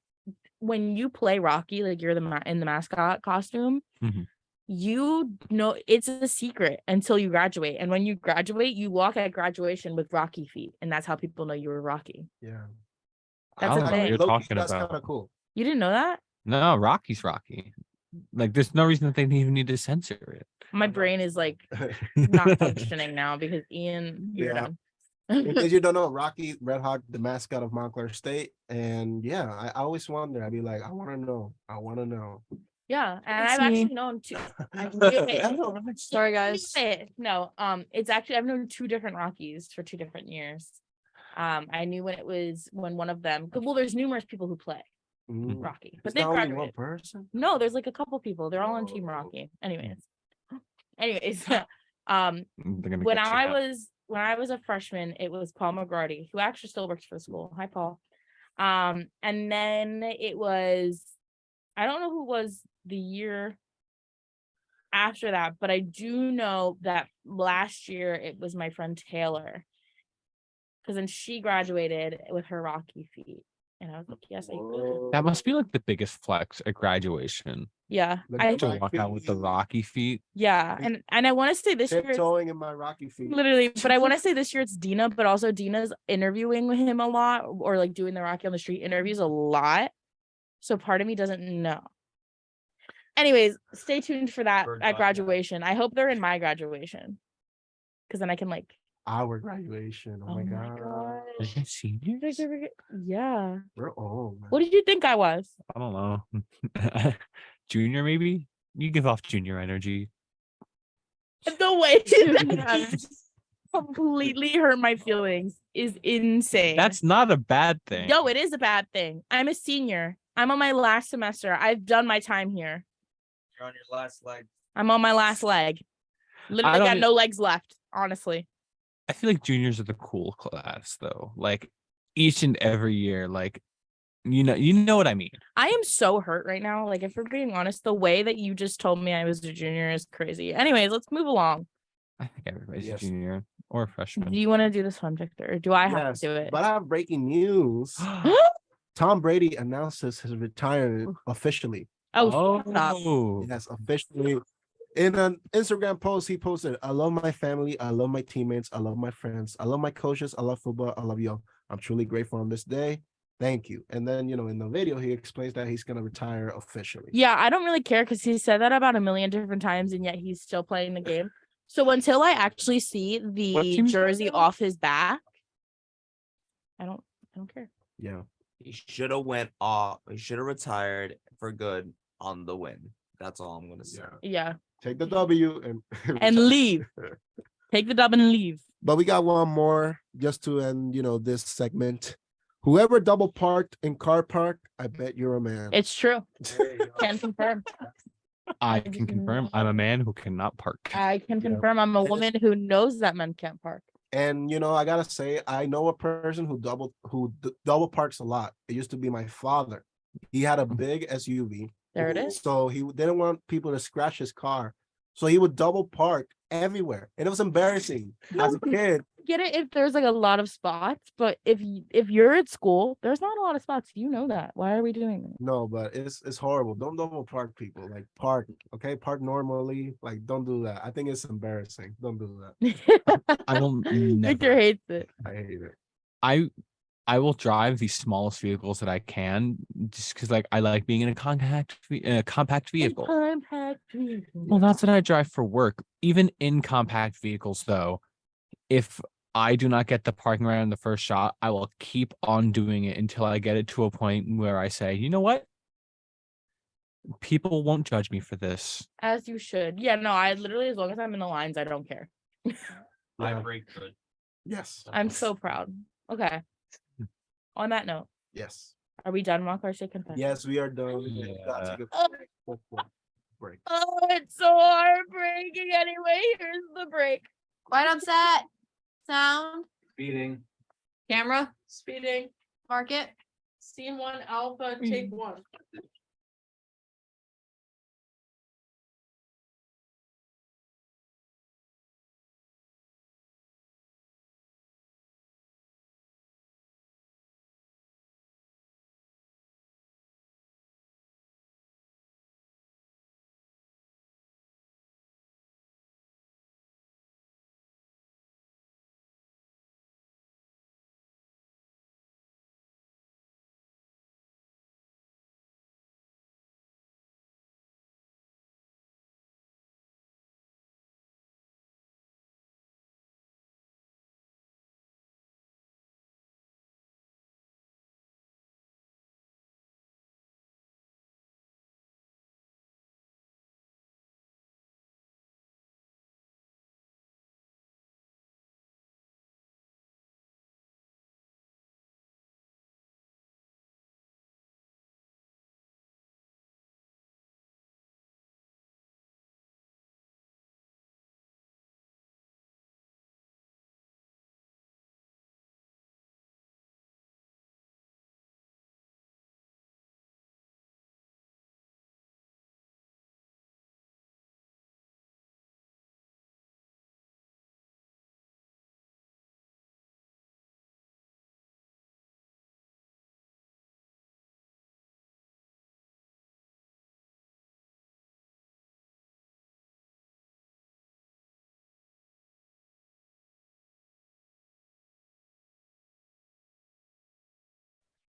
when you play Rocky, like you're in the mascot costume, Mhm. you know it's a secret until you graduate, and when you graduate, you walk at graduation with Rocky feet, and that's how people know you were Rocky. Yeah. I That's don't a know what thing. you're Low-key, talking that's about. kind of cool. You didn't know that? No, Rocky's Rocky. Like, there's no reason that they even need to censor it. My brain is like not functioning now because Ian, you're Yeah. done. In case you don't know, Rocky Red Hawk, the mascot of Montclair State, and yeah, I always wonder. I'd be like, I want to know. Yeah, and It's I've me. actually known two. I knew it. Sorry, guys. No, it's actually I've known two different Rockies for 2 different years. I knew when one of them. Well, there's numerous people who play Rocky, but It's they've not only one graduated. person. No, there's like a couple people. They're all on Team Oh. Rocky. Anyways, They're gonna when get you I out. was a freshman, it was Paul McGrady, who actually still works for the school. Hi, Paul. And then it was, I don't know who was the year after that, but I do know that last year it was my friend Taylor, because then she graduated with her Rocky feet, and I was like, yes, I could. That must be like the biggest flex at graduation. Yeah, Like To my walk out with the feet. Rocky feet. yeah, and I want to say this year it's Tiptoeing in my Rocky feet. literally, but I want to say this year it's Dina, but also Dina's interviewing with him a lot, or like doing the Rocky on the Street interviews a lot. So part of me doesn't know. Anyways, stay tuned for that at graduation. I hope they're in my graduation, because then I can like. Our graduation. Oh, my god. Is it seniors? Yeah. We're old. Man. What did you think I was? I don't know. Junior, maybe? You give off junior energy. The way that completely hurt my feelings is insane. That's not a bad thing. No, it is a bad thing. I'm a senior. I'm on my last semester. I've done my time here. You're on your last leg. I'm on my last leg. Literally don't got e- no legs left, honestly. I feel like juniors are the cool class though. Like each and every year, like you know what I mean. I am so hurt right now. Like, if we're being honest, the way that you just told me I was a junior is crazy. Anyways, let's move along. I think everybody's Yes. a junior or a freshman. Do you want to do this one, Victor, or do I have Yes, to do it? but I have breaking news. Tom Brady announces his retirement officially. Oh, shut up. Yes, officially. In an Instagram post, he posted, "I love my family. I love my teammates. I love my friends. I love my coaches. I love football. I love you. I'm truly grateful on this day. Thank you." And then, in the video, he explains that he's going to retire officially. Yeah, I don't really care because he said that about a million different times, and yet he's still playing the game. So until I actually see the team is that jersey again? off his back, I don't care. Yeah. He should have went off. He should have retired for good on the win. That's all I'm gonna say. Yeah, Take the W and leave. Take the dub and leave. But we got one more just to end, this segment. Whoever double parked in car park, I bet you're a man. It's true. Can confirm. I can confirm I'm a man who cannot park. I can confirm I'm a woman who knows that men can't park. And I gotta say, I know a person who double parks a lot. It used to be my father. He had a big SUV. There it is. So he didn't want people to scratch his car. So he would double park everywhere. And it was embarrassing as a kid. Get it if there's like a lot of spots, but if you're at school, there's not a lot of spots. You know that. Why are we doing that? No, but it's horrible. Don't double park, people. Like, park, okay? Park normally. Like, don't do that. I think it's embarrassing. Don't do that. I will never. Victor hates it. I hate it. I will drive the smallest vehicles that I can, just because like I like being in a compact vehicle. Compact vehicle. Well, that's what I drive for work. Even in compact vehicles, though, if I do not get the parking right on the first shot, I will keep on doing it until I get it to a point where I say, you know what? People won't judge me for this. As you should. Yeah, no, I literally, as long as I'm in the lines, I don't care. I break good. Yes. I'm so proud. Okay. On that note, Yes. are we done, Rock or confession? Yes, we are done. Yeah. Gotta take a Oh, break. oh, it's so heartbreaking. Anyway, here's the break. Quiet on set. Sound. Speeding. Camera. Speeding. Market. Scene 1 alpha, take 1.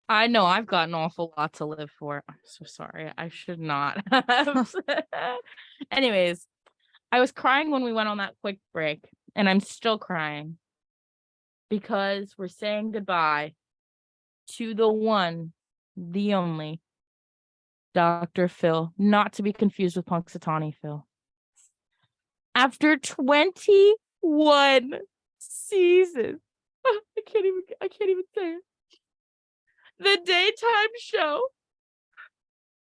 I know I've got an awful lot to live for. I'm so sorry. I should not have. Anyways, I was crying when we went on that quick break, and I'm still crying because we're saying goodbye to the one, the only Dr. Phil, not to be confused with Punxsutawney Phil. After 21 seasons, I can't even say it. The daytime show,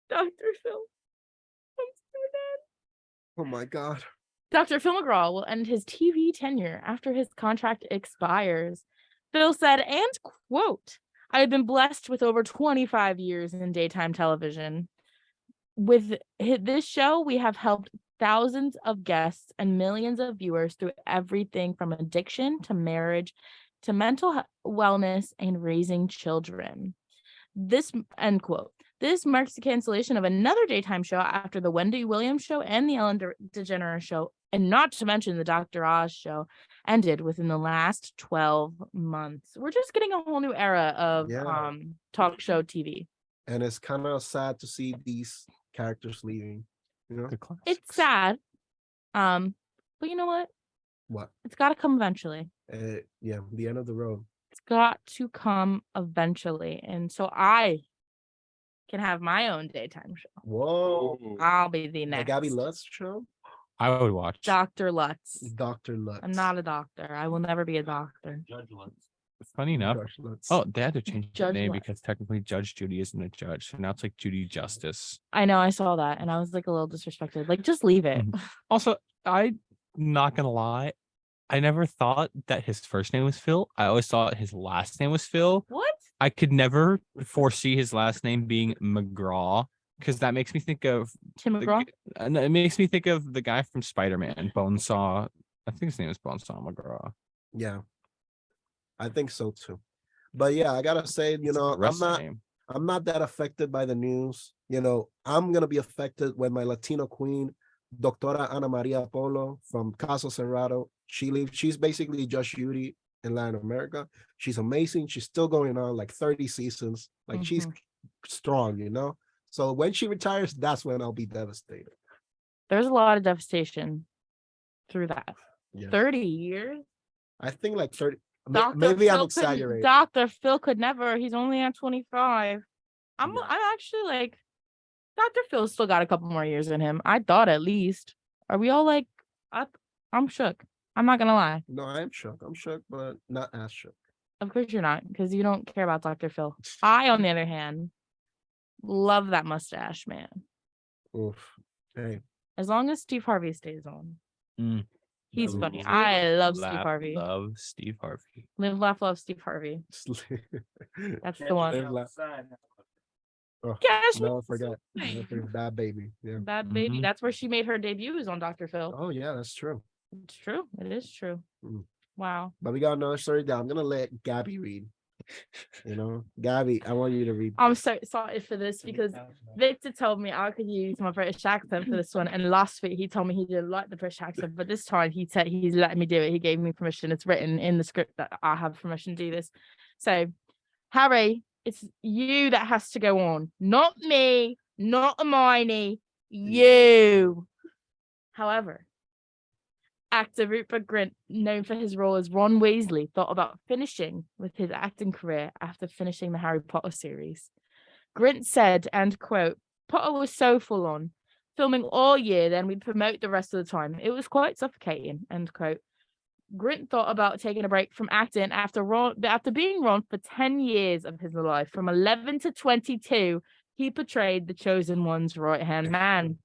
Dr. Phil comes to an end. Oh my God. Dr. Phil McGraw will end his TV tenure after his contract expires. Phil said, and quote, I have been blessed with over 25 years in daytime television. With this show, we have helped thousands of guests and millions of viewers through everything from addiction to marriage to mental wellness and raising children. This end quote. This marks the cancellation of another daytime show after the Wendy Williams show and the Ellen DeGeneres show, and not to mention the Dr. Oz show, ended within the last 12 months. We're just getting a whole new era of talk show TV. And it's kind of sad to see these characters leaving. You know, It's sad. But you know what? what? It's got to come eventually. Yeah, the end of the road. It's got to come eventually. And so I can have my own daytime show. Whoa. I'll be the The next. Gabi Lutz show? I would watch. Dr. Lutz. Dr. Lutz. I'm not a doctor. I will never be a doctor. Funny enough. Judge Lutz. Oh, they had to change the Judge name Lutz. because technically Judge Judy isn't a judge. So now it's like Judy Justice. I know, I saw that and I was like a little disrespected. Like, just leave it. Also, I'm not gonna lie. I never thought that his first name was Phil. I always thought his last name was Phil. What? I could never foresee his last name being McGraw because that makes me think of Tim McGraw? and it makes me think of the guy from Spider-Man, Bonesaw. I think his name is Bonesaw McGraw. Yeah. I think so too. But yeah, I gotta say, you know, I'm not that affected by the news. You know, I'm gonna be affected when my Latino queen, Doctora Ana Maria Polo from Caso Cerrado, she leaves. She's basically Judge Judy in Latin America. She's amazing. She's still going on like 30 seasons. Like she's strong, you know. So when she retires, that's when I'll be devastated. There's a lot of devastation through that. Yeah. 30 years? I think like 30. Dr. Maybe I'm Phil exaggerating. Dr. Phil could never. He's only at 25. I'm actually like, Dr. Phil's still got a couple more years in him. I thought at least. Are we all like, I'm shook. I'm not gonna lie. No, I'm shook. I'm shook, but not as shook. Of course you're not, because you don't care about Dr. Phil. I, on the other hand, love that mustache, man. Oof. Hey. As long as Steve Harvey stays on. He's funny. Love, I love Steve Harvey. Love Steve Harvey. Live, laugh, love Steve Harvey. That's the one. Live, laugh. Oh, Cash never forget. Never forget Bad Baby. Yeah. Bad Baby. That's where she made her debut, is on Dr. Phil. Oh yeah, that's true. It's true. It is true. Wow. But we got another story down. I'm gonna let Gabi read. You know, Gabi, I want you to read. I'm so excited for this because Victor told me I could use my British accent for this one, and last week he told me he didn't like the British accent, but this time he said he's letting me do it. He gave me permission. It's written in the script that I have permission to do this. So, Harry, it's you that has to go on, not me, not Hermione, you. However, actor Rupert Grint, known for his role as Ron Weasley, thought about finishing with his acting career after finishing the Harry Potter series. Grint said, and quote, Potter was so full on, filming all year, then we'd promote the rest of the time. It was quite suffocating, end quote. Grint thought about taking a break from acting after being Ron for 10 years of his life. From 11 to 22, he portrayed the Chosen One's right-hand man.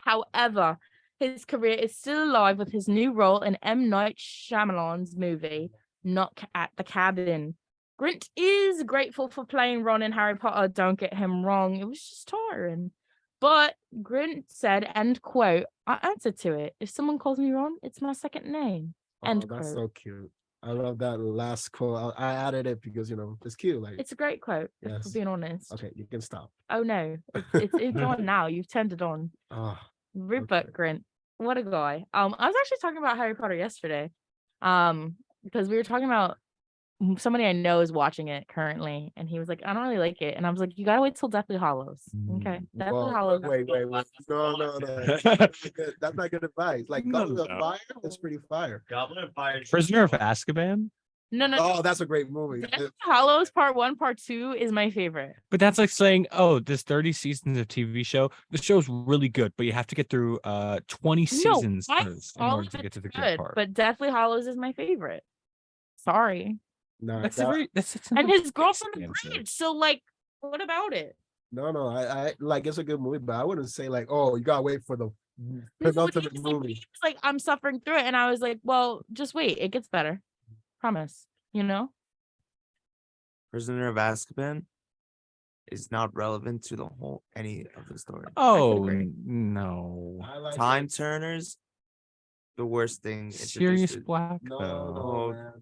However, his career is still alive with his new role in M. Night Shyamalan's movie, Knock at the Cabin. Grint is grateful for playing Ron in Harry Potter, don't get him wrong. It was just tiring. But Grint said, end quote, I answered to it. If someone calls me Ron, it's my second name. End quote. That's so cute. I love that last quote. I added it because, you know, it's cute. Like, it's a great quote, yes. for being honest. Okay, you can stop. Oh, no. It's on now. You've turned it on. Oh, Rupert Grint. What a guy. I was actually talking about Harry Potter yesterday. Because we were talking about somebody I know is watching it currently, and he was like, I don't really like it. And I was like, you gotta wait till Deathly Hallows. Okay. Deathly Well, Hallows. wait. No. That's not good advice. Like No, Goblet of no. Fire is pretty fire. Goblet of Fire. Prisoner of Azkaban. No. Oh, that's a great movie. Deathly Hallows Part 1, Part 2 is my favorite. But that's like saying, oh, this 30 seasons of TV show. The show's really good, but you have to get through 20 seasons I- first in all order of to get it's to the good good, part. but Deathly Hallows is my favorite. Sorry. No, that's that- a very that's And his girlfriend answer. agreed. So like, what about it? no. I like it's a good movie, but I wouldn't say like, oh, you gotta wait for the This is what he penultimate was like, movie. he was like, I'm suffering through it. And I was like, well, just wait. It gets better. Promise. You know? Prisoner of Azkaban is not relevant to the whole any of the story. Oh agree. no. I like Time Turners, the worst thing. Sirius introduced. Black. No, though. man.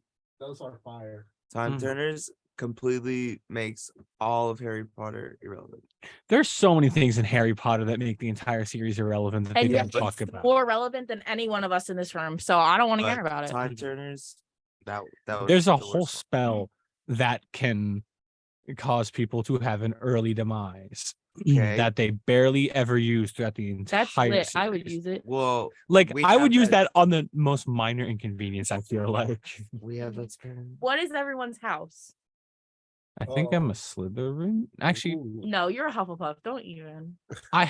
Those are fire. Time Mhm. Turners completely makes all of Harry Potter irrelevant. There's so many things in Harry Potter that make the entire series irrelevant that they And don't yet talk it's about. more relevant than any one of us in this room. So I don't want to But hear about it. Time Turners, that was There's a the whole worst one. spell that can cause people to have an early demise Okay. that they barely ever use throughout the entire That's lit. I would series. use it. Well, Like we I would have use that on the most minor inconvenience, I feel like. We have that spell. What is everyone's house? I think I'm Oh. a Slytherin. Actually, Ooh. No, you're a Hufflepuff. Don't even. I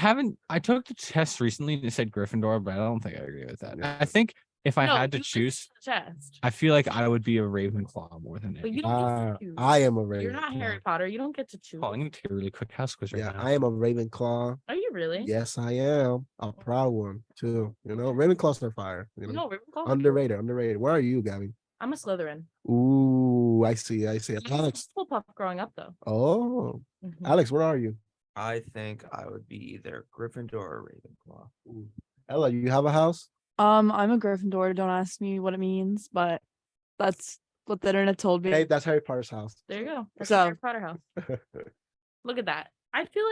took the test recently and it said Gryffindor, but I don't think I agree with that. Yeah. I think if I No, had to you choose, the chest. I feel like I would be a Ravenclaw more than But anything. you don't get to choose. I am a You're Ravenclaw. not Harry Potter. You don't get to choose. Oh, I'm gonna take a really quick house quiz right Yeah, now. I am a Ravenclaw. Are you really? Yes, I am. A proud one too. You know, Ravenclaws are fire. You know, No, Ravenclaw. underrated. Where are you, Gabby? I'm a Slytherin. Ooh, I see. I was Alex. a Hufflepuff growing up though. Oh, Mhm. Alex, where are you? I think I would be either Gryffindor or Ravenclaw. Ooh. Ella, you have a house? I'm a Gryffindor. Don't ask me what it means, but that's what the internet told me. Hey, that's Harry Potter's house. There you go. That's So- Harry Potter house. Look at that. I feel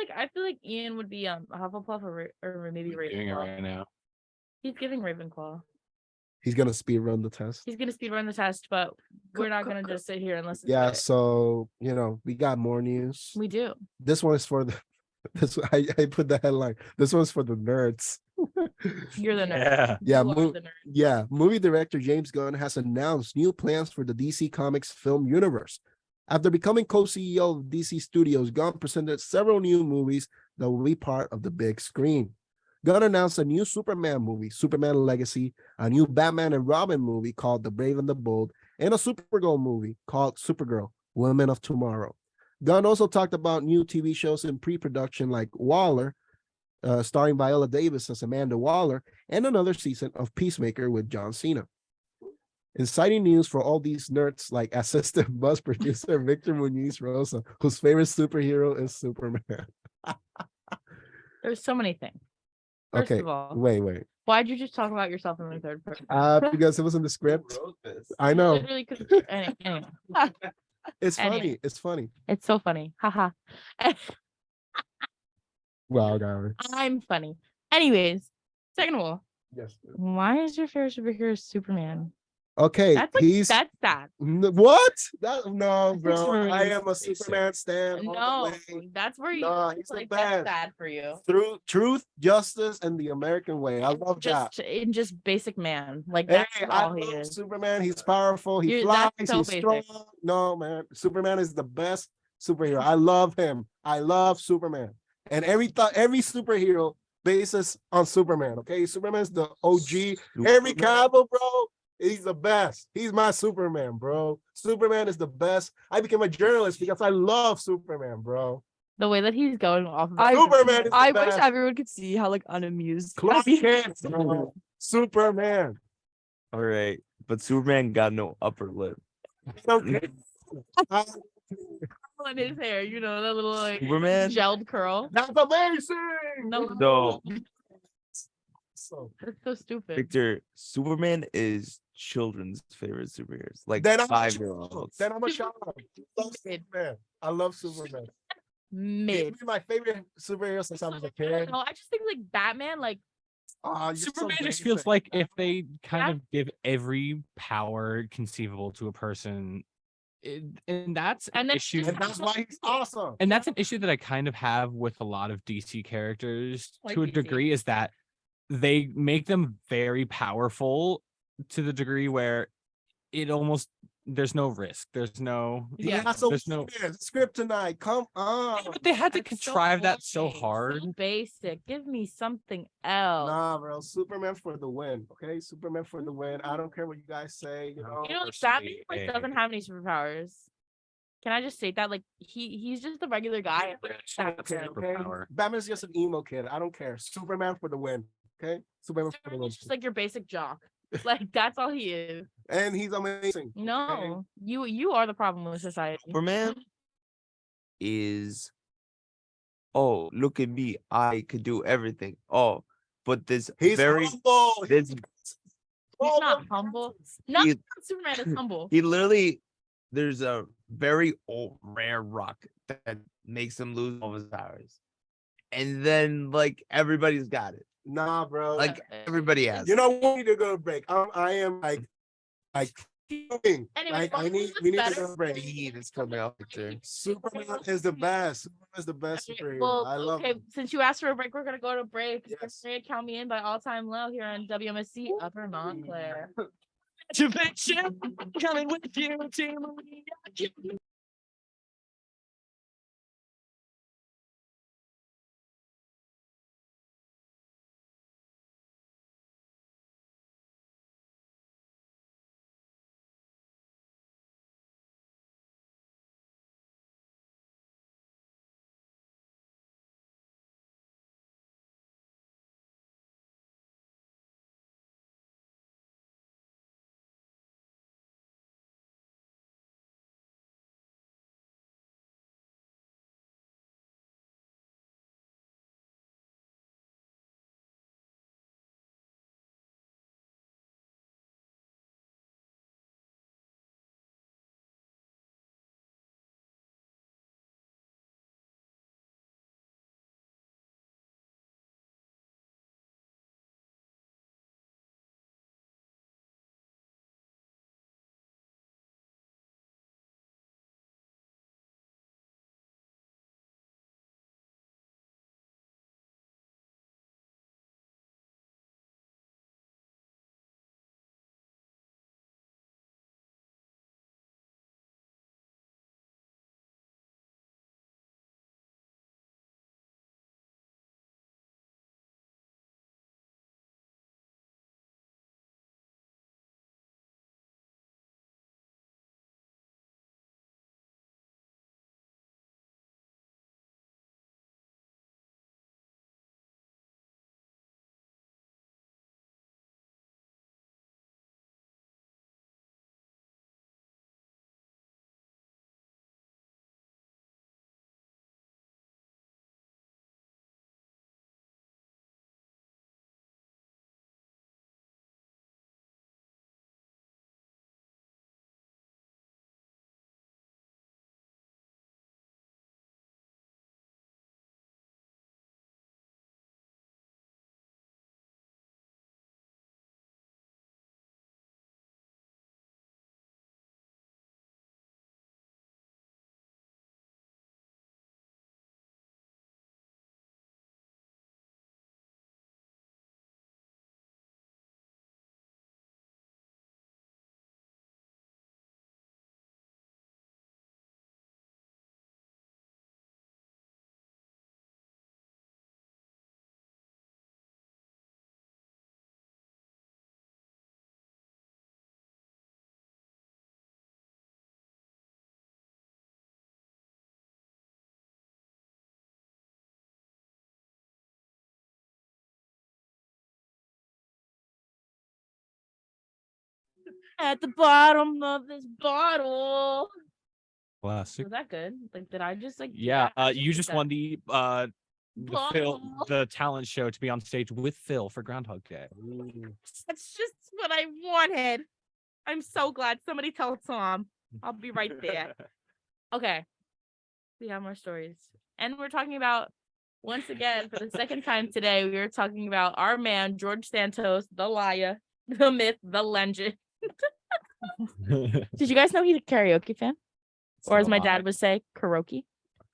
like Ian would be a Hufflepuff or maybe I'm doing it Ravenclaw. right now. He's giving Ravenclaw. He's gonna speed run the test. He's gonna speed run the test, but we're not gonna just sit here and listen. Yeah, to it. so we got more news. We do. This one is for the I put the headline. This one's for the nerds. You're the nerd. Yeah. Yeah, You are mo- the nerd. yeah. Movie director James Gunn has announced new plans for the DC Comics film universe. After becoming co-CEO of DC Studios, Gunn presented several new movies that will be part of the big screen. Gunn announced a new Superman movie, Superman Legacy, a new Batman and Robin movie called The Brave and the Bold, and a Supergirl movie called Supergirl, Women of Tomorrow. Gunn also talked about new TV shows in pre-production like Waller, starring Viola Davis as Amanda Waller, and another season of Peacemaker with John Cena. Exciting news for all these nerds like assistant buzz producer Víctor Muñiz Rosa, whose favorite superhero is Superman. There's so many things. First Okay, of all, wait. why'd you just talk about yourself in the third person? Because it was in the script. Who wrote this? I know. Literally could- anyway, It's funny. Anyway. It's funny. it's so funny. Haha. Wow, Gary. I'm funny. Anyways, second of all, Yes. why is your favorite superhero Superman? Okay, That's like he's that's sad. what? No, That's bro. really I am a basic. Superman stan. all No, the way. that's where you Nah, he's the like best. that's sad for you. Through truth, justice, and the American way. I love that. Just in just basic man. Like Hey, that's I all he love is. Superman. He's powerful. He You're- flies. that's so He's basic. strong. No, man. Superman is the best superhero. I love him. I love Superman. And every superhero bases on Superman. Okay, Superman's the OG. Henry Cavill, bro. He's the best. He's my Superman, bro. Superman is the best. I became a journalist because I love Superman, bro. The way that he's going off of I- Superman is the I wish best. everyone could see how like unamused. Clark Gabby- Kent, bro. Superman. All right, but Superman got no upper lip. Okay. in his hair, you know, that little like Superman? gelled curl. That's amazing. No, No, So that's so stupid. Victor, Superman is children's favorite superheroes, like then I'm a 5-year-olds. child. Then I'm a child. I love Mid. Superman. I love Superman. Mid. He's my favorite superhero since I was a kid. No, I just think like Batman, like You're so Superman just basic. feels like if they kind That- of give every power conceivable to a person and that's an And then issue. And that's why he's awesome. And that's an issue that I kind of have with a lot of DC characters Like to a DC. degree, is that they make them very powerful to the degree where it almost there's no risk. There's no He Yeah. has so There's no- script tonight. Come on. but they had to That's so contrive that so boring, hard. so basic. Give me something else. Nah, bro. Superman for the win. Okay, Superman for the win. I don't care what you guys say. You know. You know, personally, Batman like, doesn't have any superpowers. Can I just state that? Like he's just a regular guy. Okay, Superpower. Batman's just an emo kid. I don't care. Superman for the win. Okay, Superman for the win. He's just like your basic jock. Like that's all he is. And he's amazing. No, you are the problem with society. Superman is, oh, look at me, I could do everything. Oh, but this He's very humble. this He's not humble. No, He- Superman is humble. he literally, there's a very old rare rock that makes him lose all his powers, and then like everybody's got it. Nah, bro. Like everybody has. you know, we need to go to break. I am like fuming. Anyway, like well, we need what's to better? go to break. Heat is coming out picture. Superman is the best. Superman is the best Okay, superhero. well, I love okay, him. since you asked for a break, we're gonna go to break. Yes. Yes. Count me in by all time low here on WMSC Upper Montclair. Motivation coming with you, Team Maria. At the bottom of this bottle. Classic. Was that good? Like, did I just like? Yeah, I you just that? won the Phil, Bottle. the talent show to be on stage with Phil for Groundhog Day. That's just what I wanted. I'm so glad. Somebody tell Tom. I'll be right there. Okay. We have more stories. And we're talking about, once again, for the second time today, we were talking about our man, George Santos, the liar, the myth, the legend. Did you guys know he's a karaoke fan? Or as So my hot. dad would say, karaoke.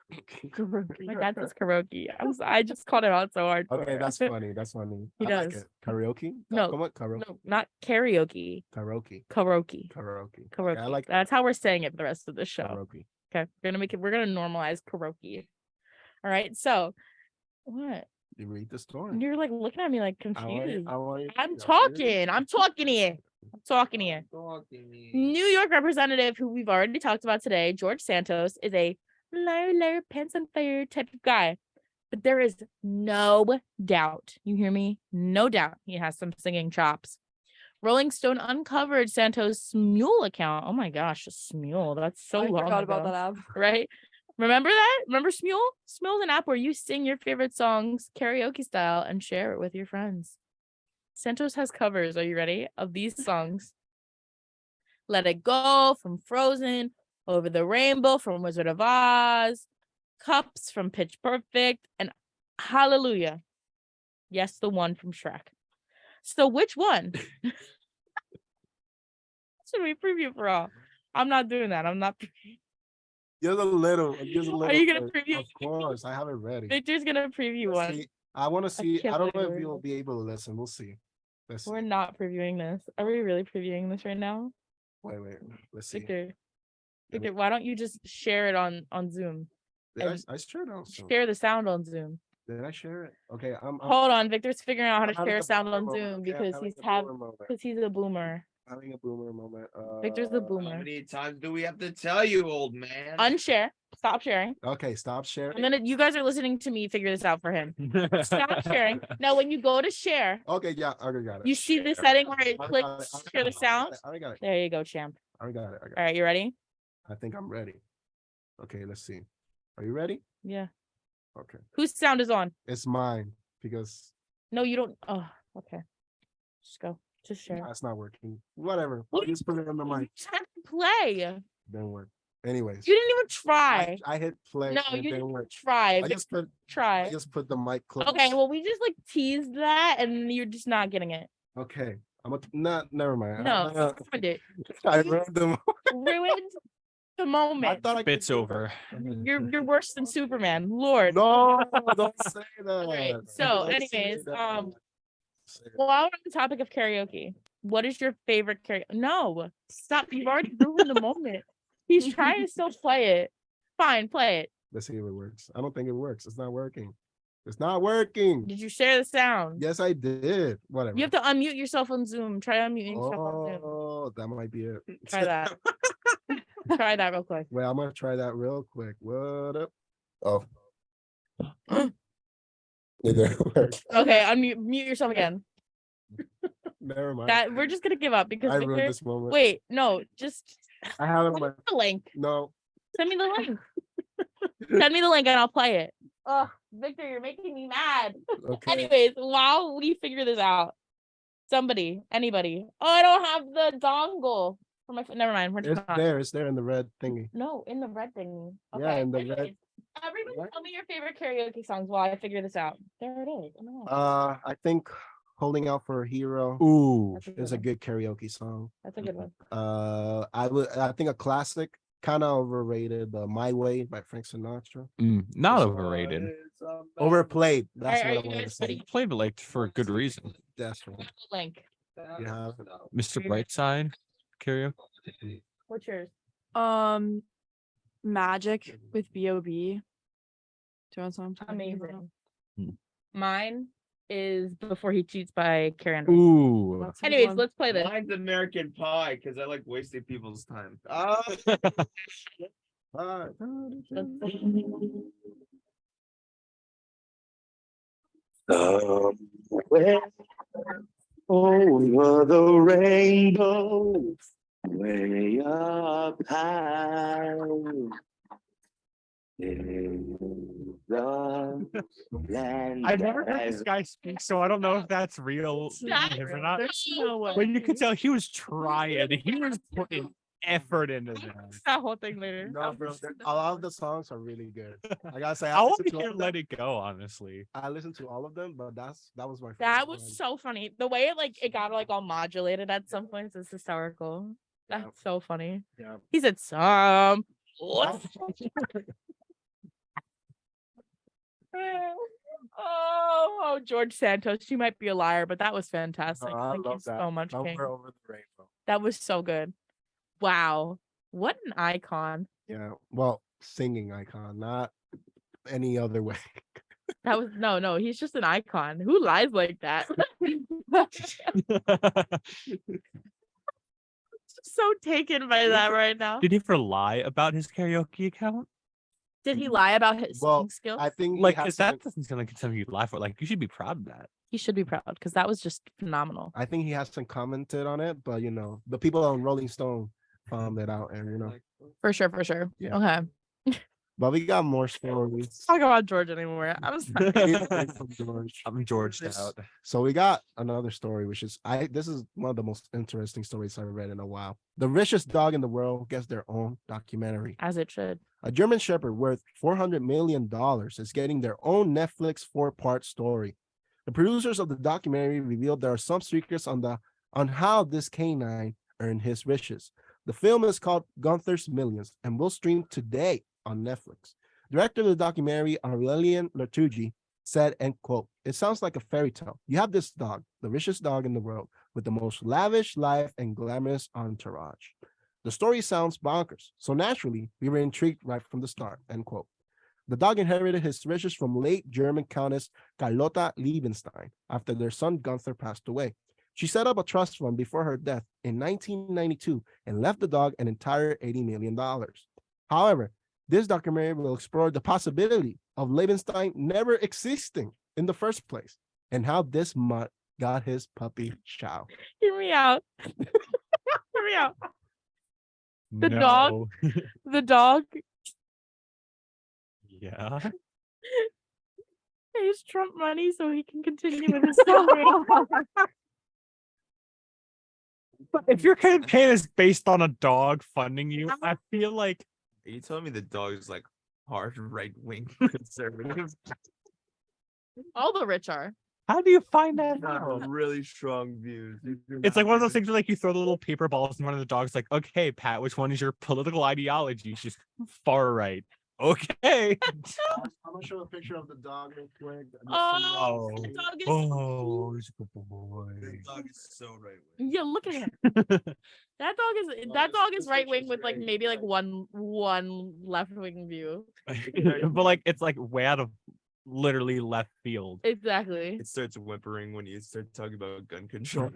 My dad says karaoke. I just called it out so hard. for Okay, it. that's funny. That's funny. He I like does. it. Karaoke? No, Come on, karaoke. No, not karaoke. Karaoke. Karaoke. Karaoke. Karaoke. Yeah, I like That's how we're saying it the rest of the show. karaoke. Okay. We're gonna normalize karaoke. All right. So what? You read the story. You're like looking at me like I want confused. you I'm to- talking. I'm talking here. I'm talking here. New York representative who we've already talked about today, George Santos, is a liar, pants on fire type of guy. But there is no doubt, you hear me? No doubt he has some singing chops. Rolling Stone uncovered Santos' Smule account. Oh my gosh, a Smule. That's so I long forgot ago, about that app. right? Remember that? Remember Smule? Smule's an app where you sing your favorite songs karaoke style and share it with your friends. Santos has covers, are you ready? Of these songs. Let It Go from Frozen, Over the Rainbow from Wizard of Oz, Cups from Pitch Perfect, and Hallelujah. Yes, the one from Shrek. So which one? Should we preview for all? I'm not doing that. I'm not. Just a little. Just a little. Are you gonna bit. preview? Of course, I have it ready. Victor's gonna preview Let's one. see. I want to see. can't I don't know believe if we're- you'll be able to listen. We'll see. Let's see. We're not previewing this. Are we really previewing this right now? Wait. Let's see. Victor, Let me- why don't you just share it on Zoom? Did and I shared it on Zoom. Share the sound on Zoom. Did I share it? Okay. I'm Hold on, Victor's figuring out how I'm to having share a sound boomer on moment, Zoom okay? I'm because having he's a boomer moment. because he's a boomer. Having a boomer moment. Victor's the How boomer. many times do we have to tell you, old man? Unshare. Stop sharing. Okay, stop sharing. I'm gonna. You guys are listening to me figure this out for him. Stop sharing. Now, when you go to share, Okay, yeah, I already got it. you see the setting where it I clicks got it, I share got the it, sound. I already got it. There you go, champ. I already got it. All right, you ready? I think I'm ready. Okay, let's see. Are you ready? Yeah. Okay. Whose sound is on? It's mine because No, you don't. Oh, okay. Just go. Just share. that's not working. Whatever. I'll What? just put it on the mic. Try to play. Didn't work. Anyways. You didn't even try. I hit play. No, and it you didn't didn't work. try. I just put Try. the mic close. Okay, well, we just like teased that, and you're just not getting it. Okay. Not never mind. No, ruined it. I ruined them. Ruined the I moment. thought I could Bits do over. You're worse than Superman, Lord. No, don't say that. Right, so, Don't say anyways, that. Say it. While we're on the topic of karaoke, what is your favorite karaoke? No, stop. You've already ruined the moment. He's trying to still play it. Fine, play it. Let's see if it works. I don't think it works. It's not working. It's not working. Did you share the sound? Yes, I did. Whatever. You have to unmute yourself on Zoom. Try unmuting yourself on Zoom. Oh, that might be it. Try that. Try that real quick. Wait, I'm gonna try that real quick. What up? Oh. It didn't work. Okay, mute yourself again. Never mind. That we're just gonna give up because I Victor, ruined this moment. wait, no, just I have it on send my me the link. no. Send me the link. Send me the link and I'll play it. Oh, Victor, you're making me mad. Okay. Anyways, while we figure this out, anybody. Oh, I don't have the dongle for my phone. Never mind. We're just It's not. there. It's there in the red thingy. No, in the red thingy. Yeah, in the anyways, red- Everybody, What? tell me your favorite karaoke songs while I figure this out. There it is. Oh my gosh. I think "Holding Out for a Hero" Ooh. That's a good is a one. good karaoke song. That's a good one. I think a classic, kind of overrated, "My Way" by Frank Sinatra. Not overrated. Overplayed. That's Alright, what are I you wanted to guys say. ready? Played it like for a good reason. That's right. Link. You have Mr. Brightside karaoke. What's yours? Magic with B.O.B. Do you want some? Amazing. Hmm. Mine is Before He Cheats by Carrie Underwood. Ooh. That's a good Anyways, one. let's play this. Mine's American Pie because I like wasting people's time. Somewhere over the rainbow, way up high. In the land I've never heard that this guy speak, so I don't know if that's real or not. There's no way. But you could tell he was trying. He was putting effort into that. That whole thing later. No, bro. A lot of the songs are really good. I gotta say, I want listened to all hear of them. Let It Go, honestly. I listened to all of them, but that was my That favorite was one. so funny. The way it got like all modulated at some points is hysterical. That's so funny. Yeah. He said some. What? Oh, George Santos. You might be a liar, but that was fantastic. I Thank you love that. so much, King. Somewhere over the rainbow. That was so good. Wow. What an icon. Yeah. Well, singing icon, not any other way. That was no, he's just an icon. Who lies like that? So taken by that right now. Did he ever lie about his karaoke account? Did he lie about his Well, singing skills? I think he Like, has because that some- doesn't sound like something you'd lie for. Like, you should be proud of that. He should be proud because that was just phenomenal. I think he hasn't commented on it, but the people on Rolling Stone found it out, and For sure, for sure. Yeah. Okay. but we got more stories. Talk about George anymore. I'm sorry. From George. I'm Georged out. So we got another story, which is this is one of the most interesting stories I've read in a while. The richest dog in the world gets their own documentary. As it should. A German Shepherd worth $400 million is getting their own Netflix 4-part story. The producers of the documentary revealed there are some secrets on how this canine earned his riches. The film is called Gunther's Millions and will stream today on Netflix. Director of the documentary, Aurelien Lertugi, said, and quote, "It sounds like a fairy tale. You have this dog, the richest dog in the world, with the most lavish life and glamorous entourage. The story sounds bonkers, so naturally, we were intrigued right from the start," end quote. The dog inherited his riches from late German Countess Carlotta Liebenstein after their son Gunther passed away. She set up a trust fund before her death in 1992 and left the dog an entire $80 million. However, this documentary will explore the possibility of Liebenstein never existing in the first place and how this mutt got his puppy Chow. Hear me out. Hear me out. The dog- The dog Yeah. pays Trump money so he can continue with his story. But if your campaign is based on a dog funding you, I feel like Are you telling me the dog is like hard right wing conservative? All the rich are. how do you find that Got out? really strong views. It's like one of those things where like you throw the little paper balls in front of the dog's like, okay, Pat, which one is your political ideology? She's far right. Okay. I'm gonna show a picture of the dog real quick. Oh, Oh. the dog is Oh, he's a good boy. The dog is so right wing. yeah, look at him. That dog is this right wing picture's with like great. maybe like one left wing view. But like it's like way out of literally left field. Exactly. It starts whimpering when you start talking about gun control.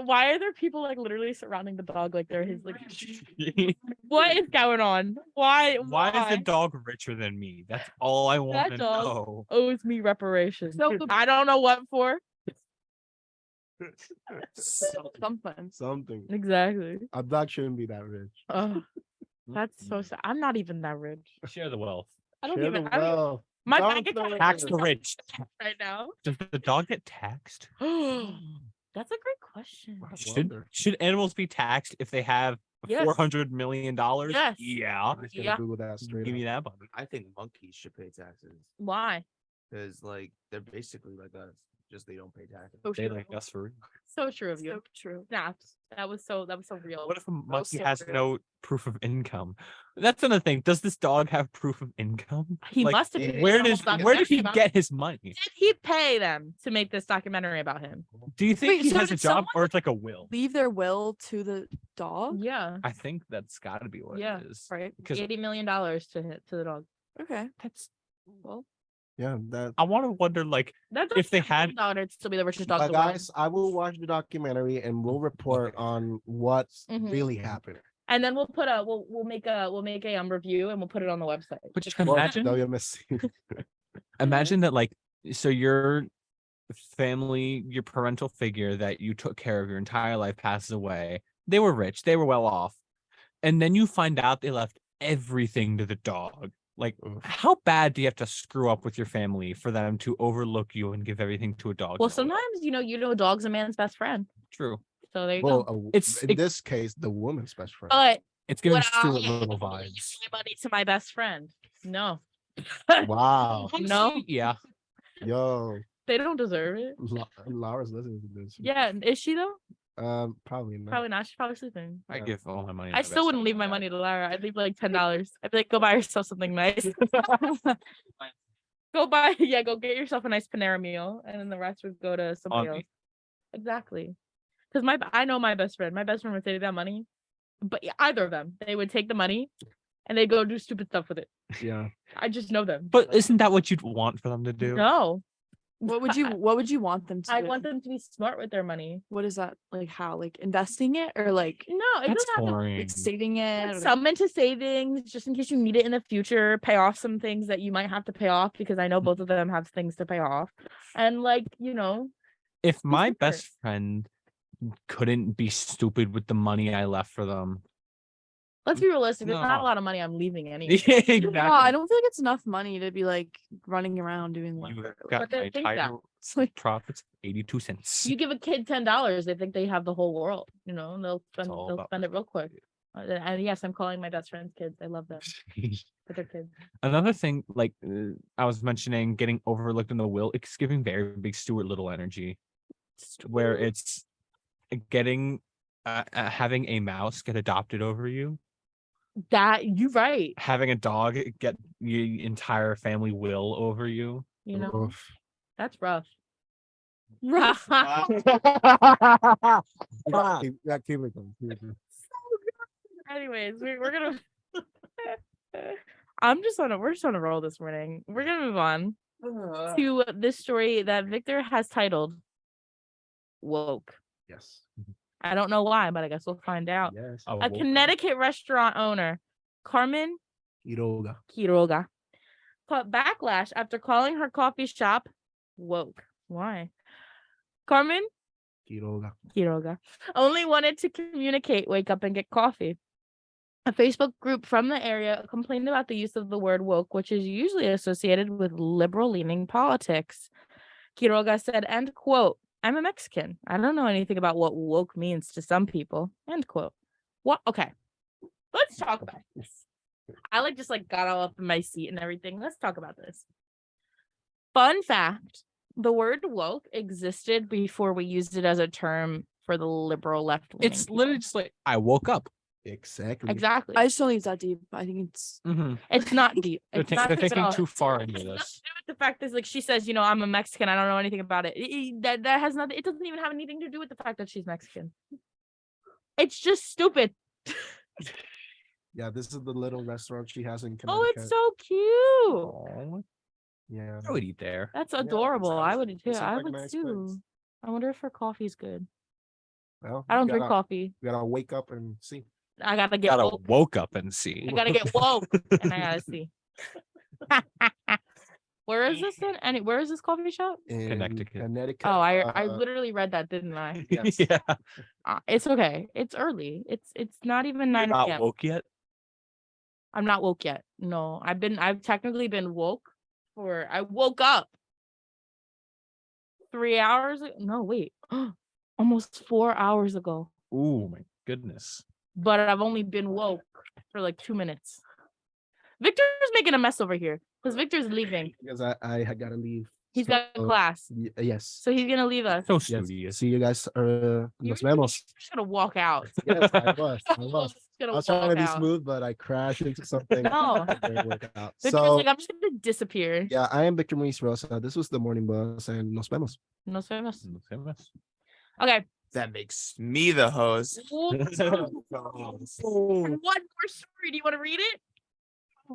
Why are there people like literally surrounding the dog like they're his like what is going on? Why Why is the dog richer than me? That's all I want to That dog know. owes me reparations? I don't know what for. Something. Something. Exactly. A dog shouldn't be that rich. Oh, that's so sad. I'm not even that rich. Share the wealth. I don't Share even. the I don't, wealth. my Don't bank account throw Tax it. the rich. right now. Does the dog get taxed? That's a great question. I Should wonder. should animals be taxed if they have Yes. $400 million? Yes. Yeah. I'm just gonna Yeah. Google that straight Give up. me that button. I think monkeys should pay taxes Why? because like they're basically like us, just they don't pay taxes. So They true. like us for real. So true of you. So true. Nah, that was so real. What if a monkey so has real. no proof of income? That's another thing. Does this dog have proof of income? He Like, must have. made Where a does whole where did he documentary about get his money? Did he pay them to make this documentary about him? Do you think Wait, he so has a did job someone- or it's like a will? Leave their will to the dog. Yeah. I think that's got to be what Yeah. it is. Right. Because $80 million to the dog. Okay. that's Well, Yeah, that. I want to wonder like That If they dog's had- dog, it'd still be the richest dog. But in the world. guys, I will watch the documentary and we'll report on what's Mhm. really happened. And then we'll put we'll make a review and we'll put it on the website. but just Well, imagine WMSC. imagine that like so your family, your parental figure that you took care of your entire life passes away. They were rich, they were well off. And then you find out they left everything to the dog. Like, Oof. how bad do you have to screw up with your family for them to overlook you and give everything to a dog? Well, No way. sometimes a dog's a man's best friend. True. So there you Well, go. It's- in this case, the woman's best friend. But It's giving would Stuart I Little give vibes. my money to my best friend? No. Wow. No. Yeah. Yo. They don't deserve it. Laura's listening to this. Yeah, is she though? Probably not. Probably not. She's probably sleeping. I give all my money. to I my still best wouldn't friend. leave my money to Lara. I'd leave like $10. I'd be like, go buy yourself something nice. Go get yourself a nice Panera meal, and then the rest would go to somebody On else. me. Exactly. Because I know my best friend. My best friend would take that money, but either of them, they would take the money, and they'd go do stupid stuff with it. Yeah. I just know them. But isn't that what you'd want for them to do? No, What would you want them to I do? want them to be smart with their money. What is that? Like how? Like investing it or like No, it That's doesn't have to boring. saving it? put or, some into savings just in case you need it in the future, pay off some things that you might have to pay off because I know both of them have things to pay off. And If my smart. best friend couldn't be stupid with the money I left for them. let's be realistic. There's not a No. lot of money I'm leaving anyway. Exactly. No, I don't feel like it's enough money to be like running around doing You whatever. got But they my think that. entire It's like profits 82 cents. You give a kid $10, they think they have the whole world. And they'll spend all they'll about spend it real quick. And yes, I'm calling my best friend's kids. I love them, but they're kids. Another thing, like I was mentioning, getting overlooked in the will, it's giving very big Stuart Little energy, where it's getting having a mouse get adopted over you, That you right. having a dog get your entire family will over you. Oof. That's rough. Rough. Keep it going. Anyways, we're gonna. We're just on a roll this morning. We're gonna move on to this story that Victor has titled "Woke." Yes. I don't know why, but I guess we'll find out. Yes. A Connecticut restaurant owner, Carmen Quiroga. Quiroga, caught backlash after calling her coffee shop woke. Why? Carmen Quiroga only wanted to communicate, wake up and get coffee. A Facebook group from the area complained about the use of the word woke, which is usually associated with liberal-leaning politics. Quiroga said, end quote, I'm a Mexican. I don't know anything about what woke means to some people. End quote. What? Okay. Let's talk about this. I just got all up in my seat and everything. Let's talk about this. Fun fact. The word woke existed before we used it as a term for the liberal left wing. It's literally just like I woke up. Exactly. Exactly. I just don't think it's that deep. I think it's It's not deep. They're, It's not they're deep at thinking all. too far into It's nothing this. to do with the fact that she says, I'm a Mexican. I don't know anything about it. That has nothing. It doesn't even have anything to do with the fact that she's Mexican. It's just stupid. Yeah, this is the little restaurant she has in Connecticut. Oh, it's so cute. Oh, Yeah. I would eat there. That's Yeah, adorable. sounds- I would too. sounds I like a would nice too. place. I wonder if her coffee's good. Well, I don't we drink gotta- coffee. We gotta wake up and see. I gotta get Gotta woke. woke up and see. I gotta get woke, and I gotta see. Where is this in? And where is this coffee shop? In Connecticut. Connecticut. Oh, I uh, literally read that, didn't I? Yes. Yeah. It's okay. It's early. It's not even 9 Not p.m. woke yet. I'm not woke yet. No, I've technically been woke I woke up 3 hours ago. No, wait. Almost 4 hours ago. Ooh, my goodness. But I've only been woke for 2 minutes. Victor's making a mess over here because Victor's leaving. Because I had gotta leave. He's got So, class. Yes. So he's gonna leave us. So Yes. studious. See you guys. You're Nos vemos. just gonna walk out. Yes, I was. I He's was. gonna I was trying to walk be out. smooth, but I crashed into something. No. It didn't work out. Victor's So I'm just gonna disappear. yeah, I am Víctor Muñiz Rosa. This was the morning bus, and nos vemos. Nos vemos. Nos vemos. Okay. That makes me the host. One more story. Do you want to read it?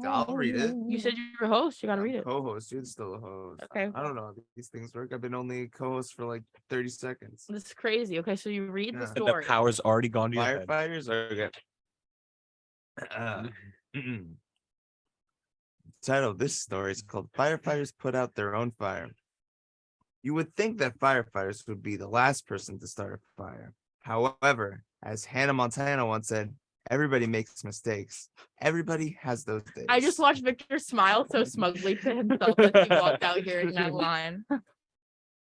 I'll read it. You said you're a host. You gotta read it. Co-host, you're still a host. Okay. I don't know how these things work. I've been only co-host for 30 seconds. This is crazy. Okay, so you read the Yeah. And the story. power's already gone to your head. Firefighters are okay. Title of this story is called Firefighters Put Out Their Own Fire. You would think that firefighters would be the last person to start a fire. However, as Hannah Montana once said, everybody makes mistakes. Everybody has those days. I just watched Victor smile so smugly to himself as he walked out here in that line.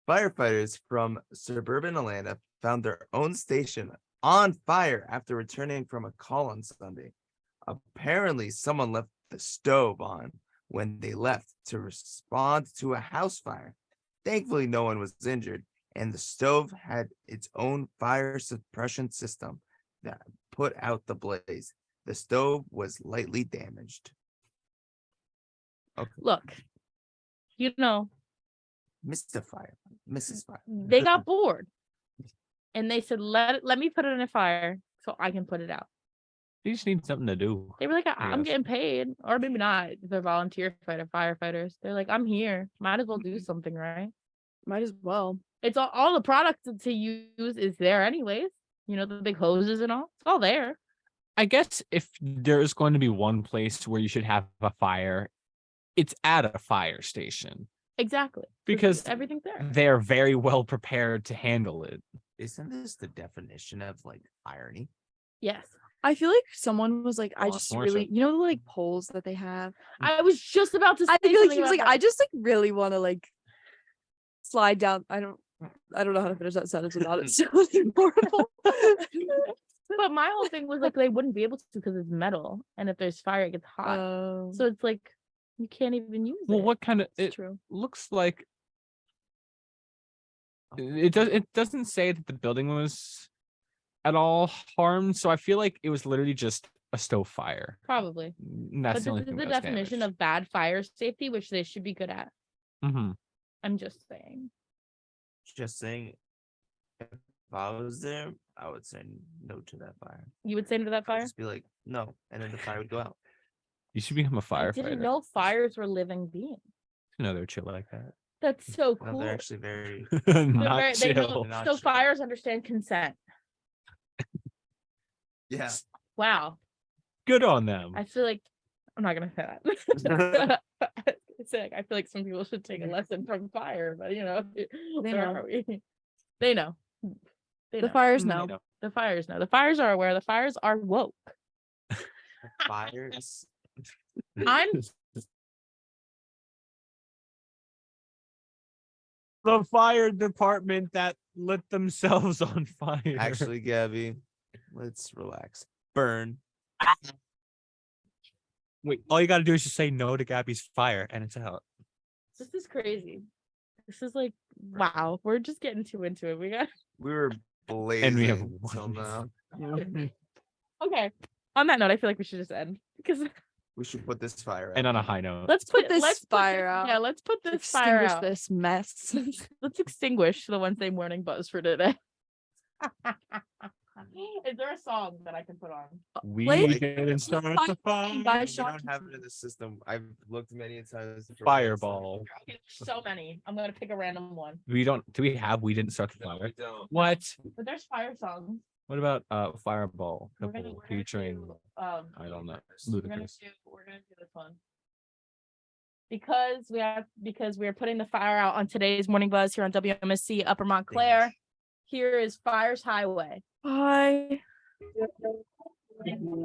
Firefighters from suburban Atlanta found their own station on fire after returning from a call on Sunday. Apparently, someone left the stove on when they left to respond to a house fire. Thankfully, no one was injured, and the stove had its own fire suppression system that put out the blaze. The stove was lightly damaged. Okay, Look, you know, Mr. Fire, Mrs. Fire. they got bored. And they said, let me put it in a fire so I can put it out. You just need something to do. They were like, I I'm guess. getting paid. Or maybe not. They're volunteer firefighters. They're like, I'm here. Might as well do something, right? Might as well. It's all the products to use is there anyways. You know, the big hoses and all. It's all there. I guess if there's going to be one place where you should have a fire, it's at a fire station Exactly. because everything's there. they're very well prepared to handle it. Isn't this the definition of like irony? Yes. I feel like someone was like, I Well, just more so. really, you know, the like poles that they have. I was just about to say I feel like something he was about like, that. I just like really want to like slide down. I don't know how to finish that sentence without it sounding horrible. But my whole thing was like they wouldn't be able to because it's metal. And if there's fire, it gets hot. So it's like you can't even use Well, it. what kind of it's it true. looks like it doesn't say that the building was at all harmed, so I feel like it was literally just a stove fire. Probably. And that's But the only this is thing the that was definition damaged. of bad fire safety, which they should be good at. Mm-hmm. I'm just saying. Just saying, if I was there, I would say no to that fire. You would say no to that I'd fire? just be like, no, and then the fire would go out. You should become a I firefighter. didn't know fires were living beings. No, they're chill like that. That's so No, cool. they're actually very. Not They know, chill. Not so chill. fires understand consent. Yeah. Wow. Good on them. I feel like I'm not gonna say that. It's like I feel like some people should take a lesson from fire, but you know, They where know. are we? They know. They The know. fires Mm, know. you know. The fires know. The fires are aware. The fires are woke. Fires. I'm The fire department that lit themselves on fire. Actually, Gabby, let's relax. Burn. wait, all you gotta do is just say no to Gabby's fire and it's out. this is crazy. This is like wow. We're just getting too into it. We got We were blazing we have till one. now. okay. On that note, I feel like we should just end because We should put this fire out. And on a high note. let's put this let's fire put, out. Yeah, let's put this fire Extinguish out. this mess. Let's extinguish the Wednesday morning buzz for today. Is there a song that I can put on? We Play- didn't start the fire. By We Sean don't have it in the system. I've looked many times. for Fireball. Okay, so many. I'm gonna pick a random one. We don't we didn't start the No, fire. we don't. What? But there's fire songs. What about Fireball? We're gonna Couple featuring do, I don't know. we're gonna Ludacris. do this one. Because we are putting the fire out on today's morning buzz here on WMSC Upper Montclair. Here is Fire's Highway. Bye.